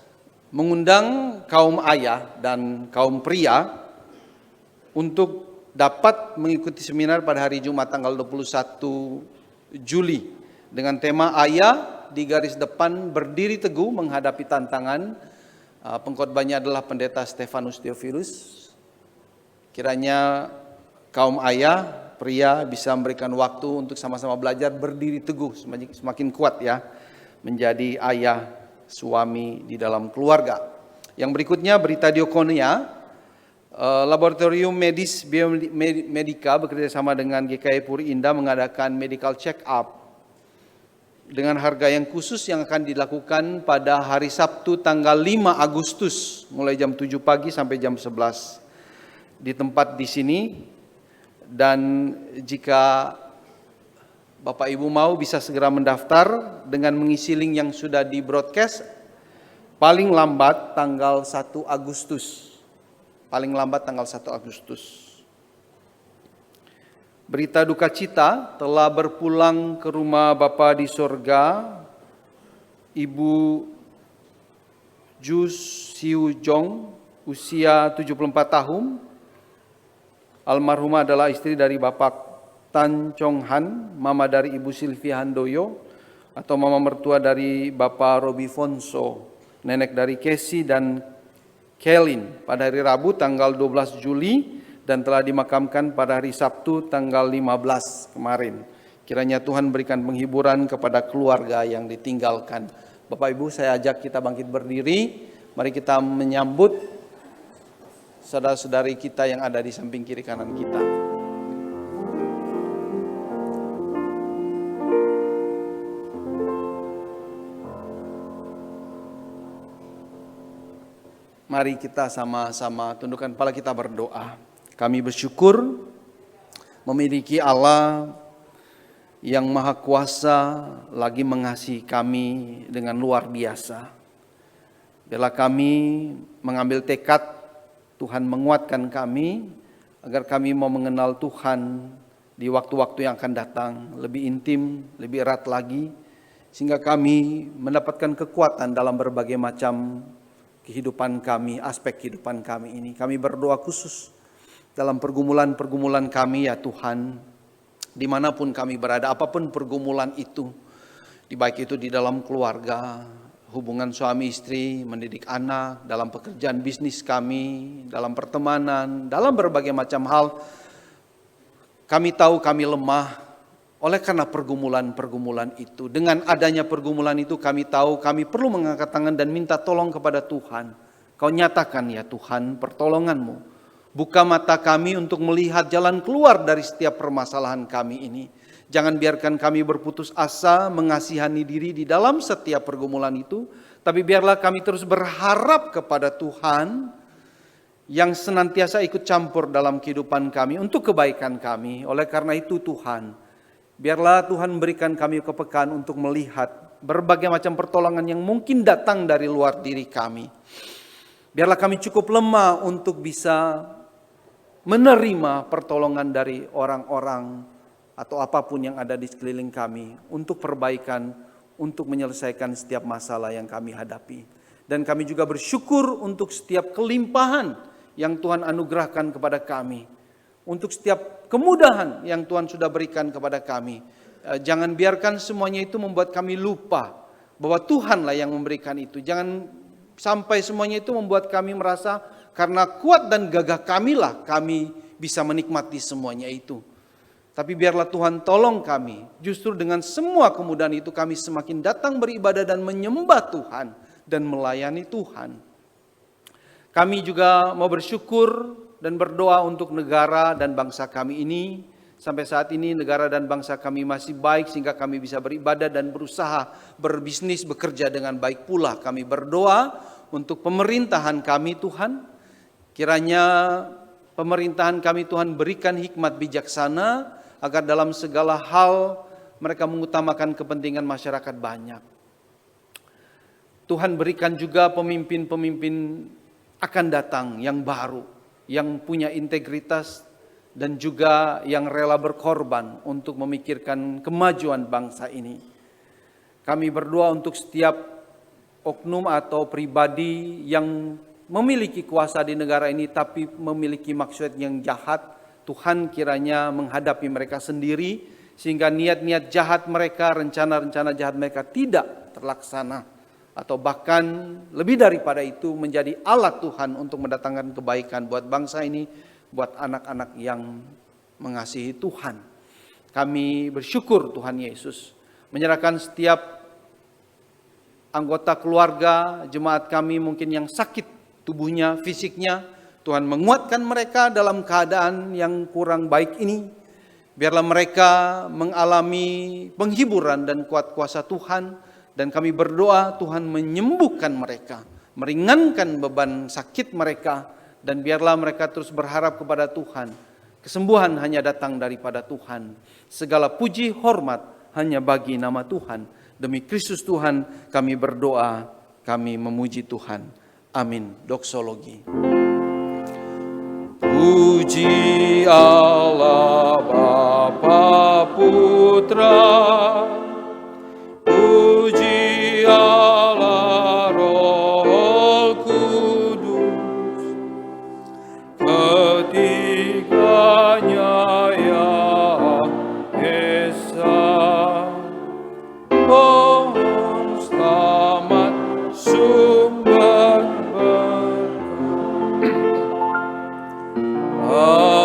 mengundang kaum ayah dan kaum pria untuk dapat mengikuti seminar pada hari Jumat tanggal 21 Juli dengan tema Ayah di Garis Depan Berdiri Teguh Menghadapi Tantangan. Pengkhotbahnya adalah Pendeta Stefanus Theophilus. Kiranya kaum ayah, pria bisa memberikan waktu untuk sama-sama belajar berdiri teguh, semakin kuat ya, menjadi ayah, suami di dalam keluarga. Yang berikutnya berita Diakonia, Laboratorium Medis Biomedika bekerjasama dengan GKI Puri Indah mengadakan medical check up dengan harga yang khusus yang akan dilakukan pada hari Sabtu tanggal 5 Agustus mulai jam 7 pagi sampai jam 11 di tempat di sini. Dan jika Bapak Ibu mau bisa segera mendaftar dengan mengisi link yang sudah di broadcast paling lambat tanggal 1 Agustus. Paling lambat tanggal 1 Agustus. Berita duka cita telah berpulang ke rumah Bapa di sorga, Ibu Ju Siu Jong, usia 74 tahun. Almarhumah adalah istri dari Bapak Tan Chong Han, mama dari Ibu Sylvia Handoyo, atau mama mertua dari Bapak Robi Fonso, nenek dari Casey dan Kelin pada hari Rabu tanggal 12 Juli dan telah dimakamkan pada hari Sabtu tanggal 15 kemarin. Kiranya Tuhan berikan penghiburan kepada keluarga yang ditinggalkan. Bapak Ibu, saya ajak kita bangkit berdiri. Mari kita menyambut saudara-saudari kita yang ada di samping kiri kanan kita. Mari kita sama-sama tundukkan kepala kita berdoa. Kami bersyukur memiliki Allah yang Maha Kuasa lagi mengasihi kami dengan luar biasa. Biarlah kami mengambil tekad, Tuhan menguatkan kami agar kami mau mengenal Tuhan di waktu-waktu yang akan datang lebih intim, lebih erat lagi, sehingga kami mendapatkan kekuatan dalam berbagai macam kehidupan kami, aspek kehidupan kami ini. Kami berdoa khusus dalam pergumulan-pergumulan kami ya Tuhan, dimanapun kami berada, apapun pergumulan itu, baik itu di dalam keluarga, hubungan suami istri, mendidik anak, dalam pekerjaan bisnis kami, dalam pertemanan, dalam berbagai macam hal. Kami tahu kami lemah oleh karena pergumulan-pergumulan itu. Dengan adanya pergumulan itu kami tahu kami perlu mengangkat tangan dan minta tolong kepada Tuhan. Kau nyatakan ya Tuhan pertolongan-Mu. Buka mata kami untuk melihat jalan keluar dari setiap permasalahan kami ini. Jangan biarkan kami berputus asa, mengasihani diri di dalam setiap pergumulan itu. Tapi biarlah kami terus berharap kepada Tuhan yang senantiasa ikut campur dalam kehidupan kami untuk kebaikan kami. Oleh karena itu Tuhan, biarlah Tuhan berikan kami kepekaan untuk melihat berbagai macam pertolongan yang mungkin datang dari luar diri kami. Biarlah kami cukup lemah untuk bisa menerima pertolongan dari orang-orang atau apapun yang ada di sekeliling kami untuk perbaikan, untuk menyelesaikan setiap masalah yang kami hadapi. Dan kami juga bersyukur untuk setiap kelimpahan yang Tuhan anugerahkan kepada kami, untuk setiap kemudahan yang Tuhan sudah berikan kepada kami. Jangan biarkan semuanya itu membuat kami lupa bahwa Tuhanlah yang memberikan itu. Jangan sampai semuanya itu membuat kami merasa karena kuat dan gagah kamilah kami bisa menikmati semuanya itu. Tapi biarlah Tuhan tolong kami. Justru dengan semua kemudahan itu kami semakin datang beribadah dan menyembah Tuhan dan melayani Tuhan. Kami juga mau bersyukur dan berdoa untuk negara dan bangsa kami ini. Sampai saat ini negara dan bangsa kami masih baik sehingga kami bisa beribadah dan berusaha berbisnis, bekerja dengan baik pula. Kami berdoa untuk pemerintahan kami Tuhan. Kiranya pemerintahan kami Tuhan berikan hikmat bijaksana agar dalam segala hal mereka mengutamakan kepentingan masyarakat banyak. Tuhan berikan juga pemimpin-pemimpin akan datang yang baru, yang punya integritas dan juga yang rela berkorban untuk memikirkan kemajuan bangsa ini. Kami berdoa untuk setiap oknum atau pribadi yang memiliki kuasa di negara ini tapi memiliki maksud yang jahat. Tuhan kiranya menghadapi mereka sendiri sehingga niat-niat jahat mereka, rencana-rencana jahat mereka tidak terlaksana. Atau bahkan lebih daripada itu menjadi alat Tuhan untuk mendatangkan kebaikan buat bangsa ini, buat anak-anak yang mengasihi Tuhan. Kami bersyukur Tuhan Yesus menyerahkan setiap anggota keluarga, jemaat kami mungkin yang sakit tubuhnya, fisiknya, Tuhan menguatkan mereka dalam keadaan yang kurang baik ini. Biarlah mereka mengalami penghiburan dan kuat kuasa Tuhan. Dan kami berdoa Tuhan menyembuhkan mereka, meringankan beban sakit mereka. Dan biarlah mereka terus berharap kepada Tuhan. Kesembuhan hanya datang daripada Tuhan. Segala puji hormat hanya bagi nama Tuhan. Demi Kristus Tuhan kami berdoa, kami memuji Tuhan. Amin. Doksologi. Puji Allah Bapa Putra, puji Allah Roh Kudus, ketiganya yang Esa. Pohon selamat sumber berkah. Amin.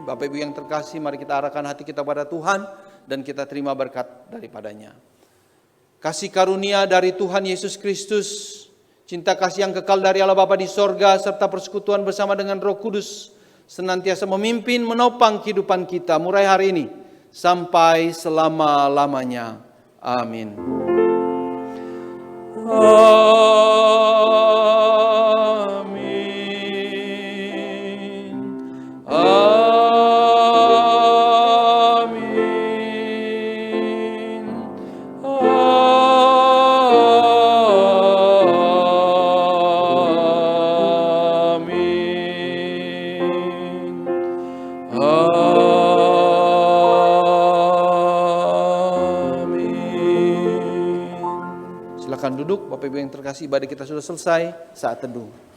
Bapak Ibu yang terkasih, mari kita arahkan hati kita pada Tuhan dan kita terima berkat daripadanya. Kasih karunia dari Tuhan Yesus Kristus, cinta kasih yang kekal dari Allah Bapa di sorga, serta persekutuan bersama dengan Roh Kudus senantiasa memimpin menopang kehidupan kita mulai hari ini sampai selama-lamanya. Amin. Amin. Amin. Silakan duduk, Bapak Ibu yang terkasih, ibadah kita sudah selesai, saat teduh.